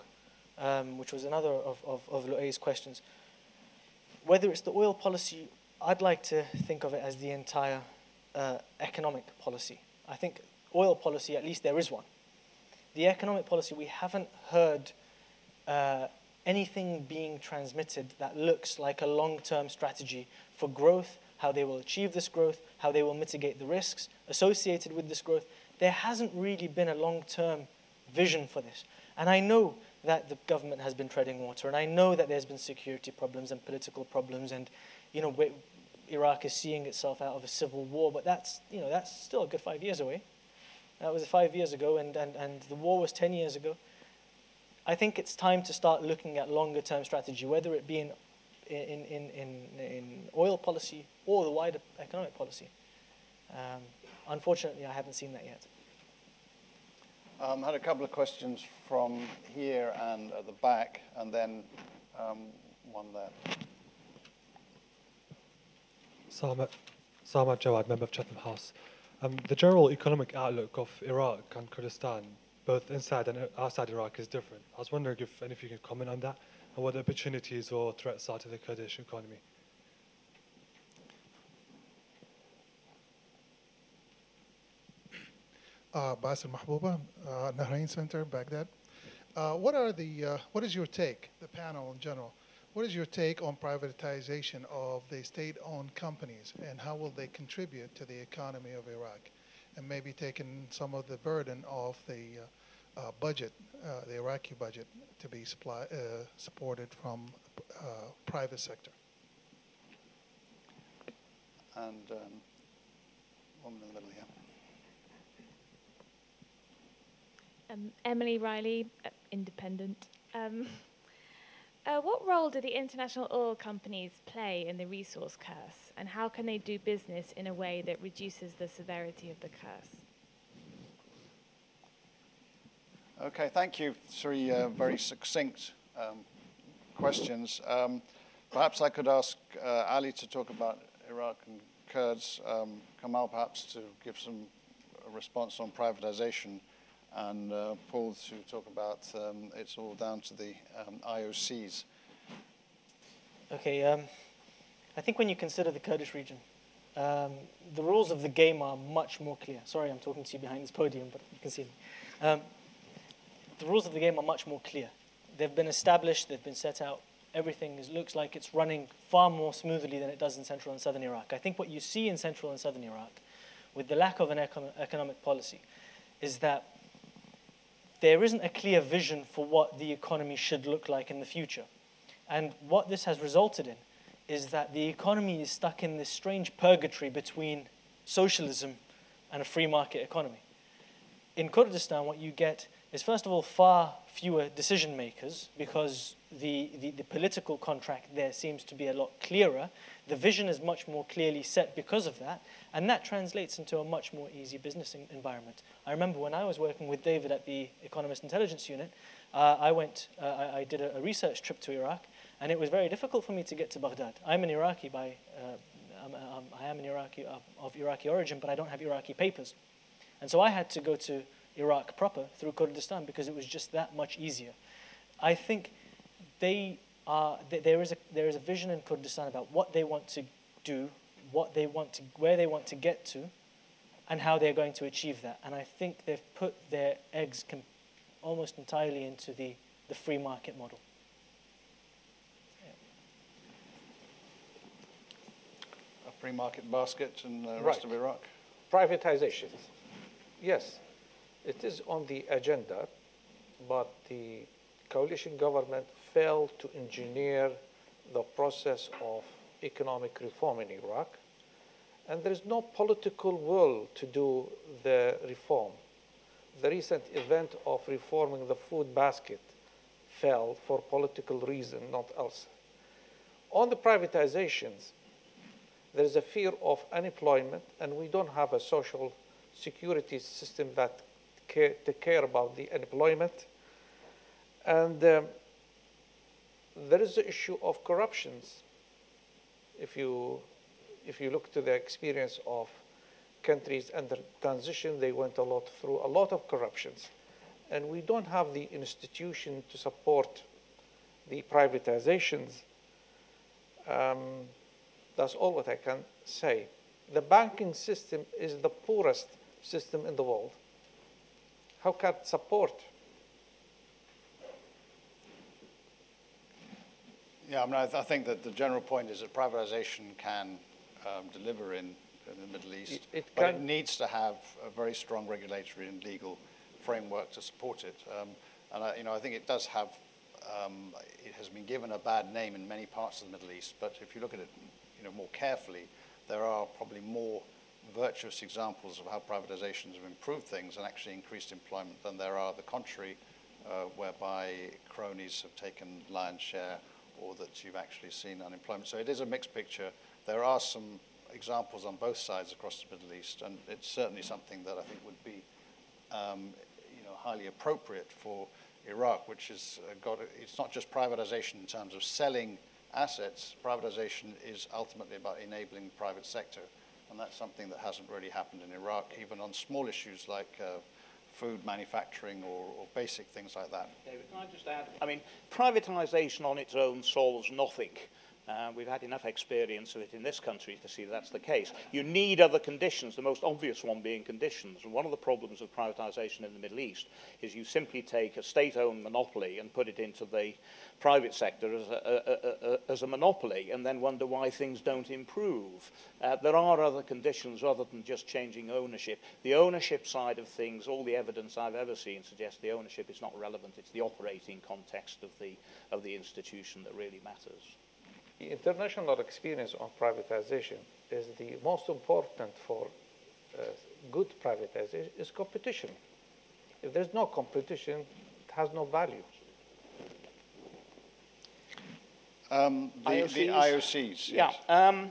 B: which was another of Luay's questions, whether it's the oil policy, I'd like to think of it as the entire economic policy. I think oil policy, at least there is one. The economic policy, we haven't heard anything being transmitted that looks like a long-term strategy for growth, how they will achieve this growth, how they will mitigate the risks associated with this growth. There hasn't really been a long-term vision for this. And I know that the government has been treading water, and I know that there's been security problems and political problems, and Iraq is seeing itself out of a civil war, but that's still a good 5 years away. That was 5 years ago, and the war was 10 years ago. I think it's time to start looking at longer-term strategy, whether it be in oil policy or the wider economic policy. Unfortunately, I haven't seen that yet.
A: I had a couple of questions from here and at the back, and then one there.
H: Samat Jawad, member of Chatham House. The general economic outlook of Iraq and Kurdistan, both inside and outside Iraq, is different. I was wondering if any of you can comment on that, and what the opportunities or threats are to the Kurdish economy.
I: Basil Mahbouba, Nahrain Center, Baghdad. What is your take, the panel in general, what is your take on privatization of the state-owned companies, and how will they contribute to the economy of Iraq? and maybe taking some of the burden of the budget, the Iraqi budget, to be supported from private sector.
A: And one in the middle here.
J: Emily Riley, independent. What role do the international oil companies play in the resource curse, and how can they do business in a way that reduces the severity of the curse?
A: Okay, thank you. Three very succinct questions. Perhaps I could ask Ali to talk about Iraq and Kurds, Kamal perhaps to give some response on privatization, and Paul to talk about it's all down to the IOCs.
B: Okay, I think when you consider the Kurdish region, the rules of the game are much more clear. Sorry, I'm talking to you behind this podium, but you can see me. The rules of the game are much more clear. They've been established, they've been set out. Everything looks like it's running far more smoothly than it does in central and southern Iraq. I think what you see in central and southern Iraq, with the lack of an economic policy, is that there isn't a clear vision for what the economy should look like in the future. And what this has resulted in is that the economy is stuck in this strange purgatory between socialism and a free market economy. In Kurdistan, what you get is, first of all, far fewer decision makers, because the political contract there seems to be a lot clearer. The vision is much more clearly set because of that, and that translates into a much more easy business environment. I remember when I was working with David at the Economist Intelligence Unit, I did a research trip to Iraq, and it was very difficult for me to get to Baghdad. I'm an Iraqi I am an Iraqi of Iraqi origin, but I don't have Iraqi papers. And so I had to go to Iraq proper through Kurdistan because it was just that much easier. I think there is a vision in Kurdistan about what they want to do, where they want to get to, and how they're going to achieve that. And I think they've put their eggs almost entirely into the free market model.
A: A free market basket in the rest of Iraq?
D: Privatization. Yes, it is on the agenda, but the coalition government failed to engineer the process of economic reform in Iraq, and there is no political will to do the reform. The recent event of reforming the food basket failed for political reason, not else. On the privatizations, there is a fear of unemployment, and we don't have a social security system that take care about the unemployment. And there is the issue of corruptions. If you look to the experience of countries under transition, they went through a lot of corruptions. And we don't have the institution to support the privatizations. That's all what I can say. The banking system is the poorest system in the world. How can it support?
A: Yeah, I mean, I think that the general point is that privatization can deliver in the Middle East, but it needs to have a very strong regulatory and legal framework to support it. And I think it does have. It has been given a bad name in many parts of the Middle East, but if you look at it, more carefully, there are probably more virtuous examples of how privatizations have improved things and actually increased employment than there are the contrary, whereby cronies have taken lion's share, or that you've actually seen unemployment. So it is a mixed picture. There are some examples on both sides across the Middle East, and it's certainly something that I think would be highly appropriate for Iraq, which has it's not just privatization in terms of selling assets. Privatization is ultimately about enabling the private sector, and that's something that hasn't really happened in Iraq, even on small issues like food manufacturing or basic things like that.
C: David, can I just add? I mean, privatization on its own solves nothing. We've had enough experience of it in this country to see that's the case. You need other conditions, the most obvious one being conditions. And one of the problems of privatization in the Middle East is you simply take a state-owned monopoly and put it into the private sector as a monopoly and then wonder why things don't improve. There are other conditions other than just changing ownership. The ownership side of things, all the evidence I've ever seen suggests the ownership is not relevant. It's the operating context of the institution that really matters.
D: The international experience on privatization is the most important for good privatization is competition. If there's no competition, it has no value.
A: The IOCs.
C: Yeah.
A: Yes.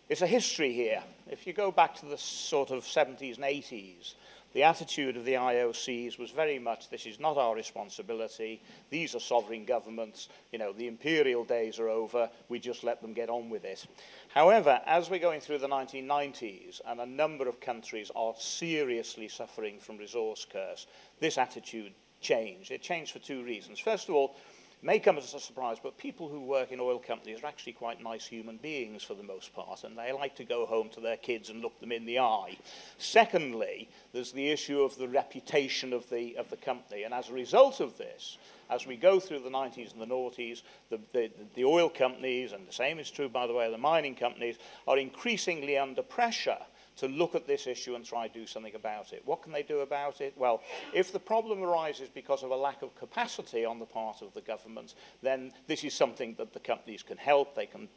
C: It's a history here. If you go back to the sort of 70s and 80s, the attitude of the IOCs was very much, this is not our responsibility, these are sovereign governments, you know, the imperial days are over, we just let them get on with it. However, as we're going through the 1990s, and a number of countries are seriously suffering from resource curse, this attitude changed. It changed for two reasons. First of all, may come as a surprise, but people who work in oil companies are actually quite nice human beings for the most part, and they like to go home to their kids and look them in the eye. Secondly, there's the issue of the reputation of the company, and as a result of this, as we go through the 90s and the noughties, the oil companies, and the same is true, by the way, of the mining companies, are increasingly under pressure to look at this issue and try to do something about it. What can they do about it? Well, if the problem arises because of a lack of capacity on the part of the government, then this is something that the companies can help. They can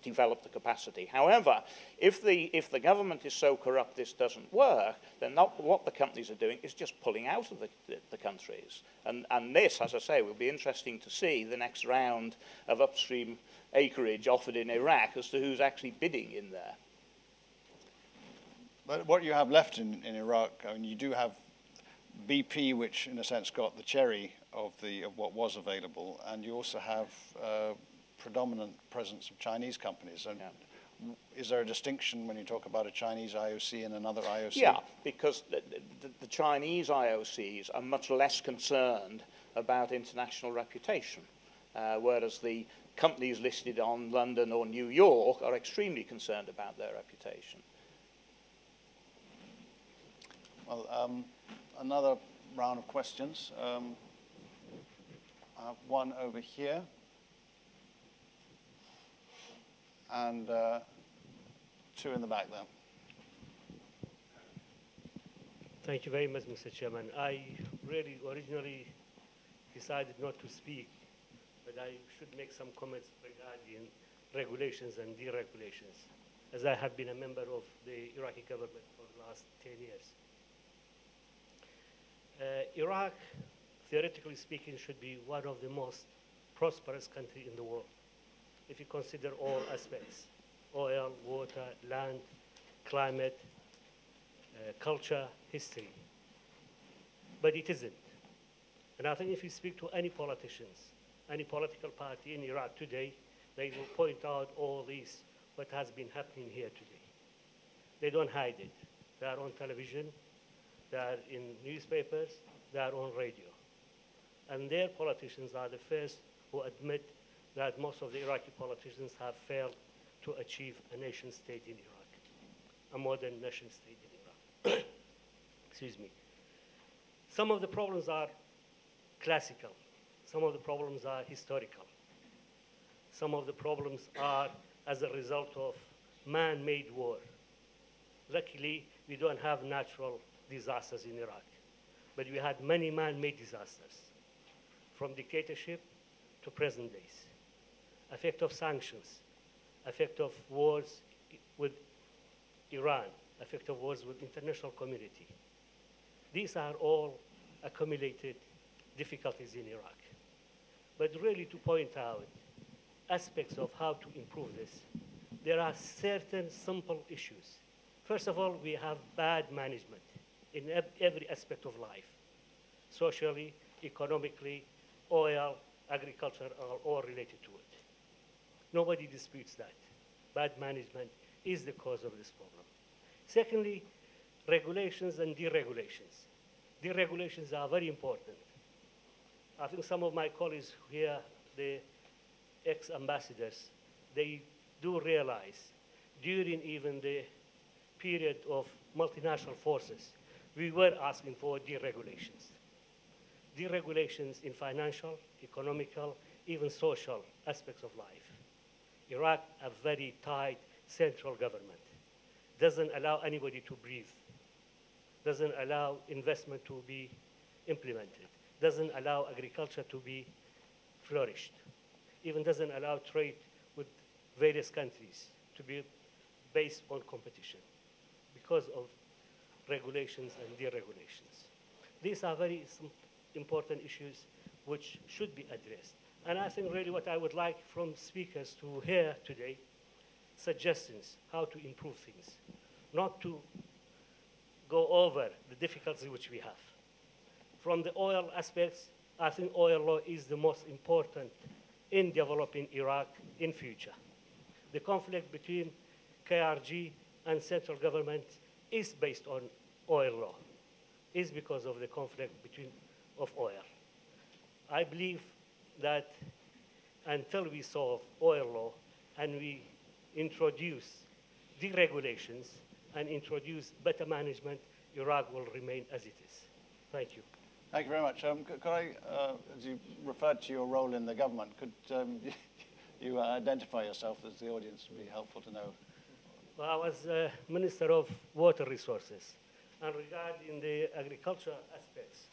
C: develop the capacity. However, if the government is so corrupt this doesn't work, then what the companies are doing is just pulling out of the countries. And this, as I say, will be interesting to see the next round of upstream acreage offered in Iraq as to who's actually bidding in there.
A: But what you have left in Iraq, I mean, you do have BP, which in a sense got the cherry of what was available, and you also have predominant presence of Chinese companies. And is there a distinction when you talk about a Chinese IOC and another IOC?
C: Yeah, because the Chinese IOCs are much less concerned about international reputation, whereas the companies listed on London or New York are extremely concerned about their reputation.
A: Well, another round of questions. I have one over here. And two in the back there.
K: Thank you very much, Mr. Chairman. I really originally decided not to speak, but I should make some comments regarding regulations and deregulations, as I have been a member of the Iraqi government for the last 10 years. Iraq, theoretically speaking, should be one of the most prosperous countries in the world, if you consider all aspects: oil, water, land, climate, culture, history. But it isn't. And I think if you speak to any politicians, any political party in Iraq today, they will point out all these, what has been happening here today. They don't hide it. They are on television, they are in newspapers, they are on radio. And their politicians are the first who admit that most of the Iraqi politicians have failed to achieve a nation state in Iraq, a modern nation state in Iraq. Excuse me. Some of the problems are classical. Some of the problems are historical. Some of the problems are as a result of man-made war. Luckily, we don't have natural disasters in Iraq, but we had many man-made disasters, from dictatorship to present days. Effect of sanctions, effect of wars with Iran, effect of wars with international community. These are all accumulated difficulties in Iraq. But really, to point out aspects of how to improve this, there are certain simple issues. First of all, we have bad management in every aspect of life. Socially, economically, oil, agriculture are all related to it. Nobody disputes that. Bad management is the cause of this problem. Secondly, regulations and deregulations. Deregulations are very important. I think some of my colleagues here, they ex-ambassadors, they do realize during even the period of multinational forces, we were asking for deregulations. Deregulations in financial, economical, even social aspects of life. Iraq, a very tight central government, doesn't allow anybody to breathe, doesn't allow investment to be implemented, doesn't allow agriculture to be flourished, even doesn't allow trade with various countries to be based on competition because of regulations and deregulations. These are very important issues which should be addressed. And I think really what I would like from speakers to hear today, suggestions how to improve things, not to go over the difficulties which we have. From the oil aspects, I think oil law is the most important in developing Iraq in future. The conflict between KRG and central government is based on oil law, is because of the conflict of oil. I believe that until we solve oil law and we introduce deregulations and introduce better management, Iraq will remain as it is. Thank you.
A: Thank you very much. Could I, as you referred to your role in the government, could you identify yourself as the audience? Would be helpful to know.
K: Well, I was Minister of Water Resources. And regarding the agriculture aspects,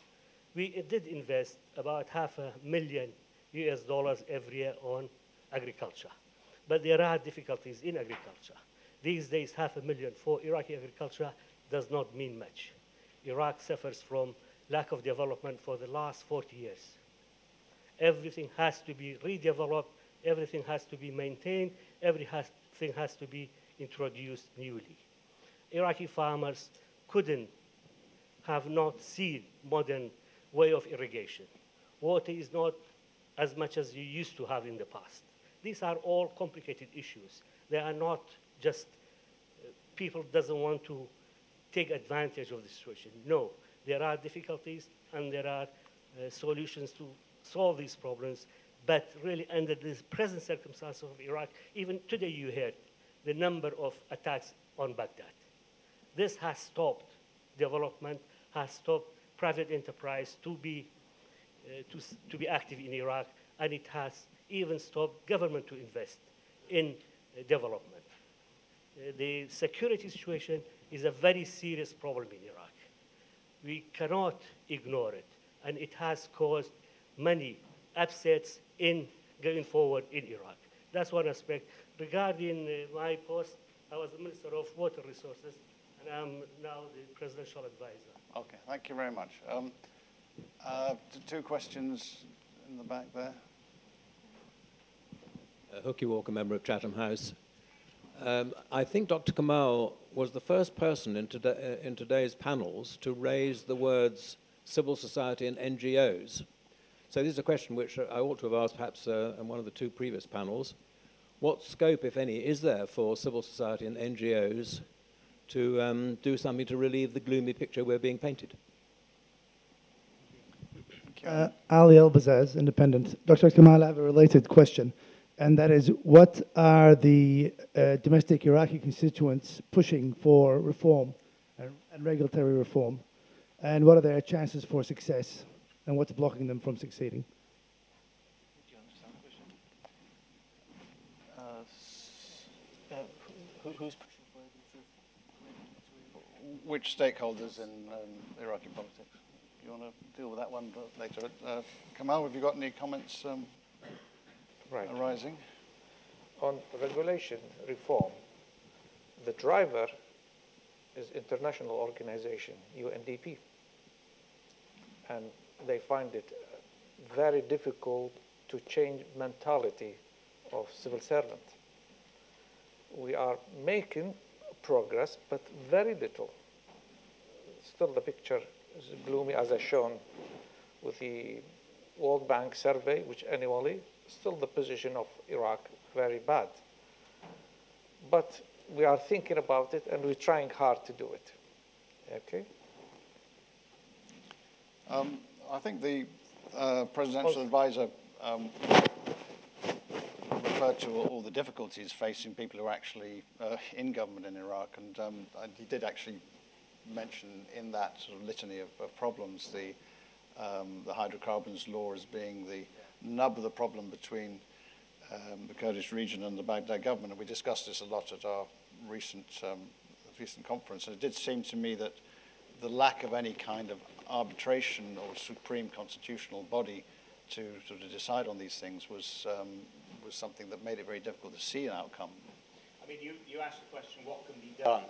K: we did invest about $500,000 US every year on agriculture. But there are difficulties in agriculture. These days, $500,000 for Iraqi agriculture does not mean much. Iraq suffers from lack of development for the last 40 years. Everything has to be redeveloped, everything has to be maintained, everything has to be introduced newly. Iraqi farmers have not seen modern way of irrigation. Water is not as much as you used to have in the past. These are all complicated issues. They are not just people doesn't want to take advantage of the situation. No, there are difficulties and there are solutions to solve these problems. But really, under the present circumstances of Iraq, even today you heard the number of attacks on Baghdad. This has stopped development, has stopped private enterprise to be active in Iraq, and it has even stopped government to invest in development. The security situation is a very serious problem in Iraq. We cannot ignore it, and it has caused many upsets in going forward in Iraq. That's one aspect. Regarding my post, I was the Minister of Water Resources, and I'm now the Presidential Advisor.
A: Okay, thank you very much. Two questions in the back there.
L: Hookie Walker, member of Chatham House. I think Dr. Kamal was the first person in today's panels to raise the words civil society and NGOs. So this is a question which I ought to have asked perhaps in one of the two previous panels. What scope, if any, is there for civil society and NGOs to do something to relieve the gloomy picture we're being painted?
M: Ali Al-Bazaz, Independent. Dr. Kamal, I have a related question, and that is, what are the domestic Iraqi constituents pushing for reform and regulatory reform, and what are their chances for success, and what's blocking them from succeeding?
B: Do you understand the question? Who's pushing for it?
A: Which stakeholders in Iraqi politics? You want to deal with that one later? Kamal, have you got any comments arising?
D: On regulation reform, the driver is international organization, UNDP. And they find it very difficult to change mentality of civil servant. We are making progress, but very little. Still the picture is gloomy, as I've shown with the World Bank survey, which annually, still the position of Iraq very bad. But we are thinking about it, and we're trying hard to do it. Okay?
A: I think the presidential advisor referred to all the difficulties facing people who are actually in government in Iraq, and he did actually mention in that sort of litany of problems the hydrocarbons law as being the nub of the problem between the Kurdish region and the Baghdad government. And we discussed this a lot at our recent conference, and it did seem to me that the lack of any kind of arbitration or supreme constitutional body to sort of decide on these things was something that made it very difficult to see an outcome.
C: I mean, you asked the question, what can be done?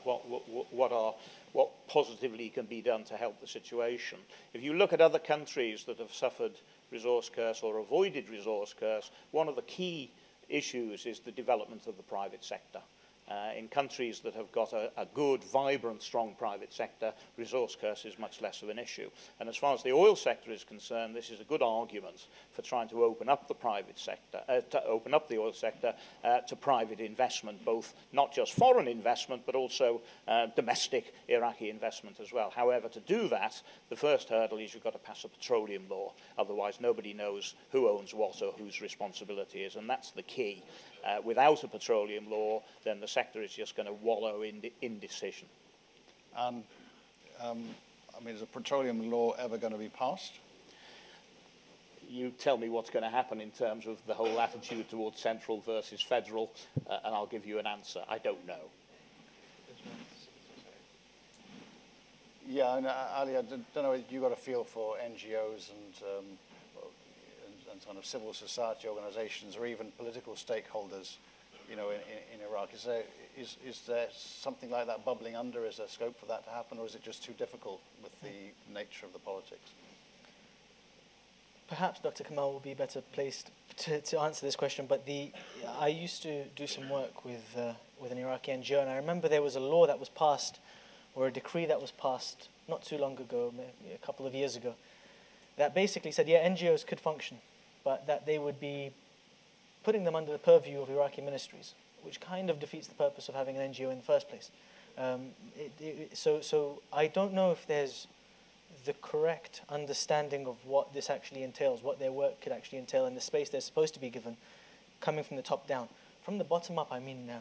C: What positively can be done to help the situation? If you look at other countries that have suffered resource curse or avoided resource curse, one of the key issues is the development of the private sector. In countries that have got a good, vibrant, strong private sector, resource curse is much less of an issue. And as far as the oil sector is concerned, this is a good argument for trying to open up the private sector, to open up the oil sector to private investment, both not just foreign investment, but also domestic Iraqi investment as well. However, to do that, the first hurdle is you've got to pass a petroleum law. Otherwise, nobody knows who owns what or whose responsibility is, and that's the key. Without a petroleum law, then the sector is just going to wallow in indecision.
A: I mean, is a petroleum law ever going to be passed?
C: You tell me what's going to happen in terms of the whole attitude towards central versus federal, and I'll give you an answer. I don't know.
A: Yeah, and Ali, I don't know if you got a feel for NGOs and kind of civil society organizations or even political stakeholders, you know, in Iraq. Is there something like that bubbling under? Is there scope for that to happen, or is it just too difficult with the nature of the politics?
B: Perhaps Dr. Kamal will be better placed to answer this question, but I used to do some work with an Iraqi NGO, and I remember there was a law that was passed, or a decree that was passed not too long ago, maybe a couple of years ago, that basically said, yeah, NGOs could function, but that they would be putting them under the purview of Iraqi ministries, which kind of defeats the purpose of having an NGO in the first place. So I don't know if there's the correct understanding of what this actually entails, what their work could actually entail, and the space they're supposed to be given, coming from the top down. From the bottom up, I mean,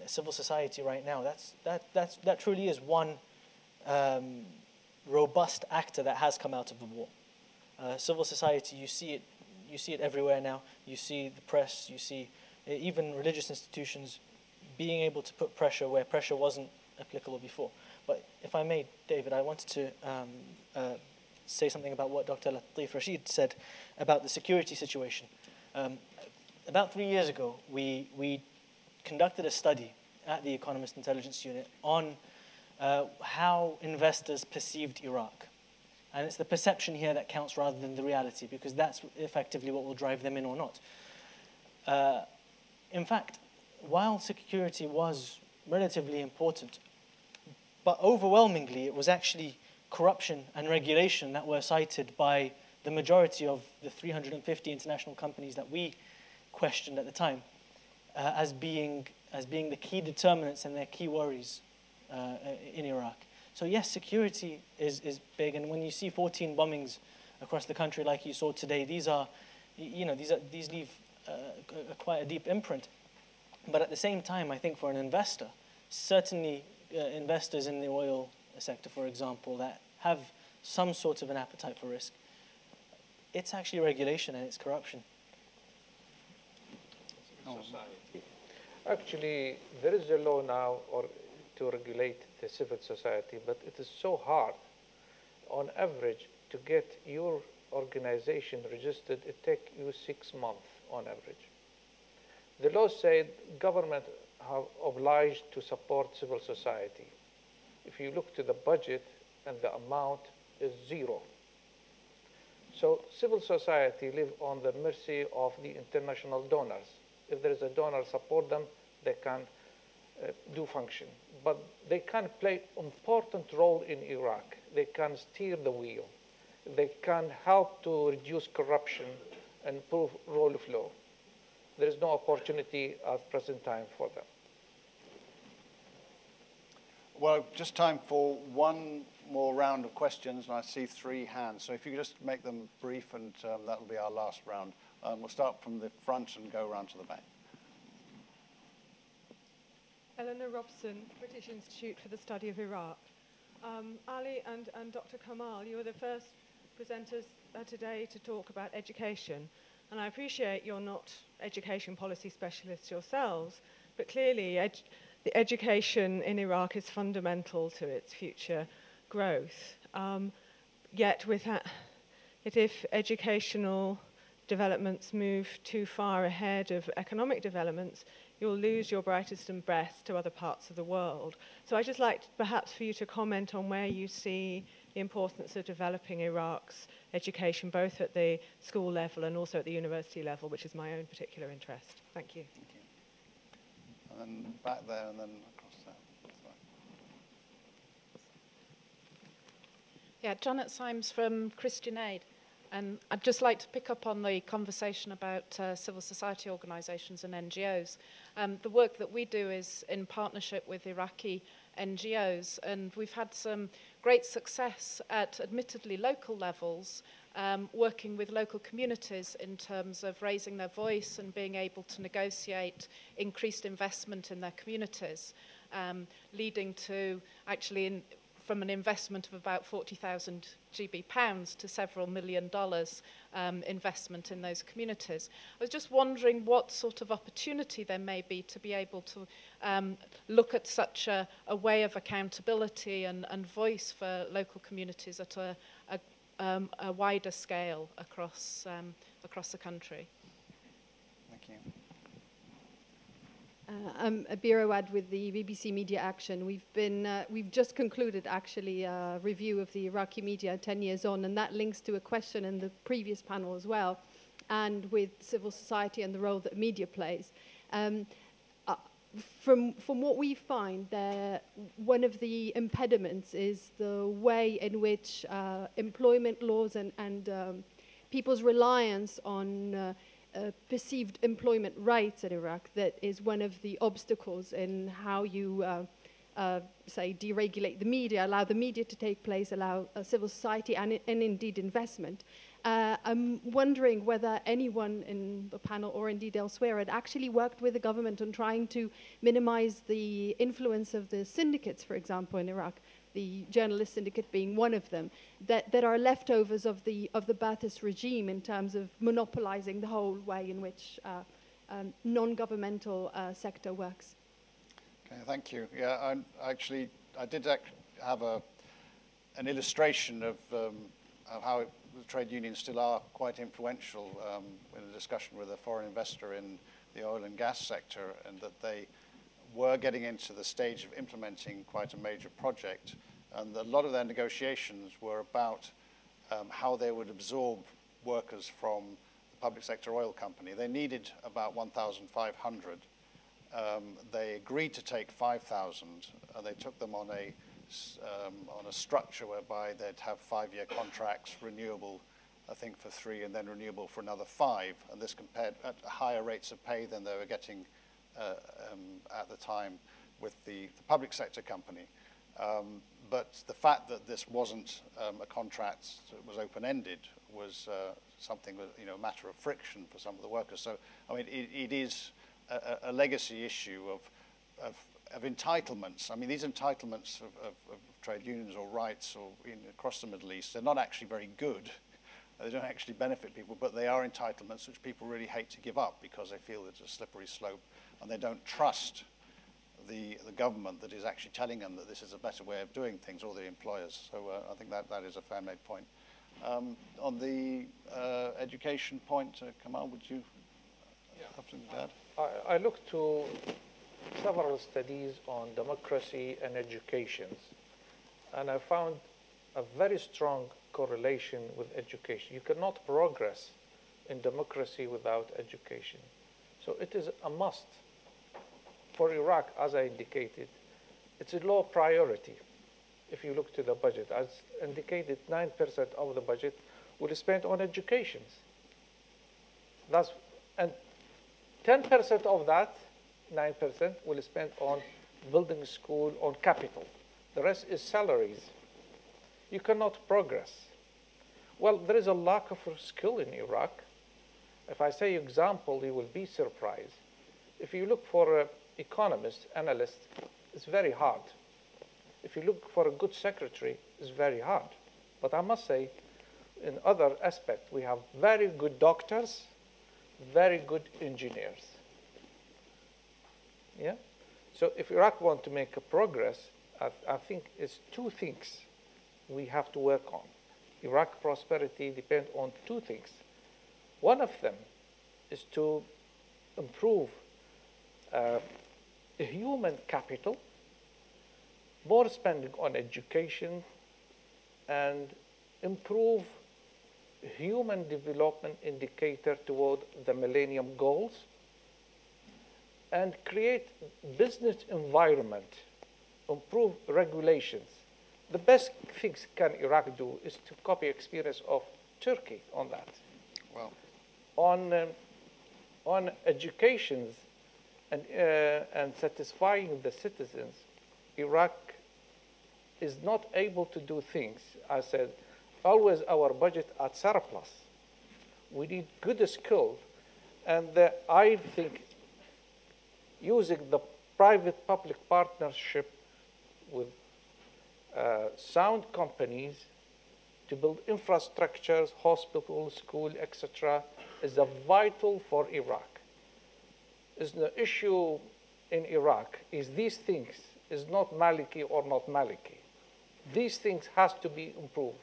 B: civil society right now, that truly is one robust actor that has come out of the war. Civil society, you see it everywhere now. You see the press, you see even religious institutions being able to put pressure where pressure wasn't applicable before. But if I may, David, I wanted to say something about what Dr. Latif Rashid said about the security situation. About 3 years ago, we conducted a study at the Economist Intelligence Unit on how investors perceived Iraq. And it's the perception here that counts rather than the reality, because that's effectively what will drive them in or not. In fact, while security was relatively important, but overwhelmingly it was actually corruption and regulation that were cited by the majority of the 350 international companies that we questioned at the time as being the key determinants and their key worries in Iraq. So yes, security is big, and when you see 14 bombings across the country like you saw today, these leave quite a deep imprint. But at the same time, I think for an investor, certainly investors in the oil sector, for example, that have some sort of an appetite for risk, it's actually regulation and it's corruption.
D: Actually, there is a law now to regulate the civil society, but it is so hard. On average, to get your organization registered, it takes you 6 months on average. The law said government have obliged to support civil society. If you look to the budget and the amount is zero. So civil society live on the mercy of the international donors. If there is a donor support them, they can do function. But they can play important role in Iraq. They can steer the wheel. They can help to reduce corruption and improve rule of law. There is no opportunity at present time for them.
A: Well, just time for one more round of questions, and I see 3 hands. So if you could just make them brief, and that will be our last round. We'll start from the front and go around to the back.
N: Eleanor Robson, British Institute for the Study of Iraq. Ali and Dr. Kamal, you were the first presenters today to talk about education. And I appreciate you're not education policy specialists yourselves, but clearly the education in Iraq is fundamental to its future growth. Yet if educational developments move too far ahead of economic developments, you'll lose your brightest and best to other parts of the world. So I'd just like perhaps for you to comment on where you see the importance of developing Iraq's education, both at the school level and also at the university level, which is my own particular interest. Thank you.
A: Thank you. And then back there and then across there. Sorry.
O: Yeah, Janet Symes from Christian Aid. And I'd just like to pick up on the conversation about civil society organisations and NGOs. The work that we do is in partnership with Iraqi NGOs, and we've had some great success at admittedly local levels, working with local communities in terms of raising their voice and being able to negotiate increased investment in their communities, leading to actually from an investment of about 40,000 GB pounds to several $1 million investment in those communities. I was just wondering what sort of opportunity there may be to be able to look at such a way of accountability and voice for local communities at a wider scale across the country.
A: Thank you.
P: I'm Abir Awad with the BBC Media Action. We've just concluded actually a review of the Iraqi media 10 years on, and that links to a question in the previous panel as well, and with civil society and the role that media plays. From what we find, one of the impediments is the way in which employment laws and people's reliance on perceived employment rights in Iraq, that is one of the obstacles in how you, say, deregulate the media, allow the media to take place, allow civil society and indeed investment. I'm wondering whether anyone in the panel or indeed elsewhere had actually worked with the government on trying to minimize the influence of the syndicates, for example, in Iraq, the journalist syndicate being one of them, that are leftovers of the Ba'athist regime in terms of monopolizing the whole way in which non-governmental sector works.
A: Okay, thank you. Yeah, I did have an illustration of how the trade unions still are quite influential in a discussion with a foreign investor in the oil and gas sector, and that they were getting into the stage of implementing quite a major project, and a lot of their negotiations were about how they would absorb workers from the public sector oil company. They needed about 1,500. They agreed to take 5,000, and they took them on a structure whereby they'd have 5-year contracts, renewable, I think, for 3, and then renewable for another 5, and this compared at higher rates of pay than they were getting at the time with the public sector company. But the fact that this wasn't a contract that was open-ended was something that, a matter of friction for some of the workers. So, I mean, it is a legacy issue of entitlements. I mean, these entitlements of trade unions or rights or across the Middle East, they're not actually very good. They don't actually benefit people, but they are entitlements which people really hate to give up because they feel it's a slippery slope, and they don't trust the government that is actually telling them that this is a better way of doing things, or the employers. So I think that is a fair made point. On the education point, Kamal, would you have something to add?
D: I looked to several studies on democracy and education, and I found a very strong correlation with education. You cannot progress in democracy without education. So it is a must. For Iraq, as I indicated, it's a low priority. If you look to the budget, as indicated, 9% of the budget will be spent on education. And 10% of that, 9%, will be spent on building school, on capital. The rest is salaries. You cannot progress. Well, there is a lack of skill in Iraq. If I say example, you will be surprised. If you look for economist, analyst, it's very hard. If you look for a good secretary, it's very hard. But I must say, in other aspects, we have very good doctors, very good engineers. Yeah? So if Iraq wants to make a progress, I think it's two things we have to work on. Iraq prosperity depends on two things. One of them is to improve human capital, more spending on education, and improve human development indicator toward the Millennium Goals, and create business environment, improve regulations. The best things can Iraq do is to copy experience of Turkey on that.
A: Well,
D: on education and satisfying the citizens, Iraq is not able to do things. I said, always our budget at surplus. We need good skill, and I think using the private-public partnership with sound companies to build infrastructures, hospitals, schools, etc., is vital for Iraq. Is the issue in Iraq is these things, is not Maliki or not Maliki. These things has to be improved.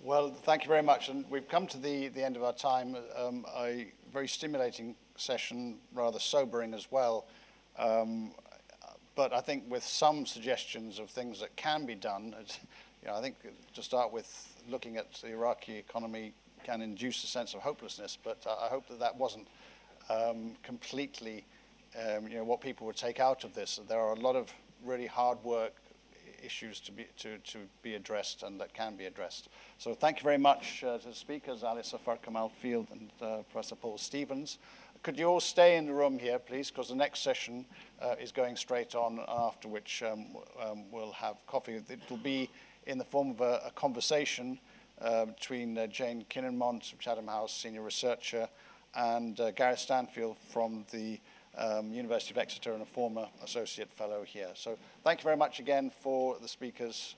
A: Well, thank you very much. And we've come to the end of our time. A very stimulating session, rather sobering as well. But I think with some suggestions of things that can be done, I think to start with, looking at the Iraqi economy can induce a sense of hopelessness. But I hope that that wasn't completely what people would take out of this. There are a lot of really hard work issues to be addressed and that can be addressed. So thank you very much to the speakers, Al-Saffar, Kamal Field, and Professor Paul Stevens. Could you all stay in the room here, please, because the next session is going straight on, after which we'll have coffee. It will be in the form of a conversation between Jane Kinnenmont from Chatham House, senior researcher, and Gareth Stanfield from the University of Exeter and a former associate fellow here. So thank you very much again for the speakers.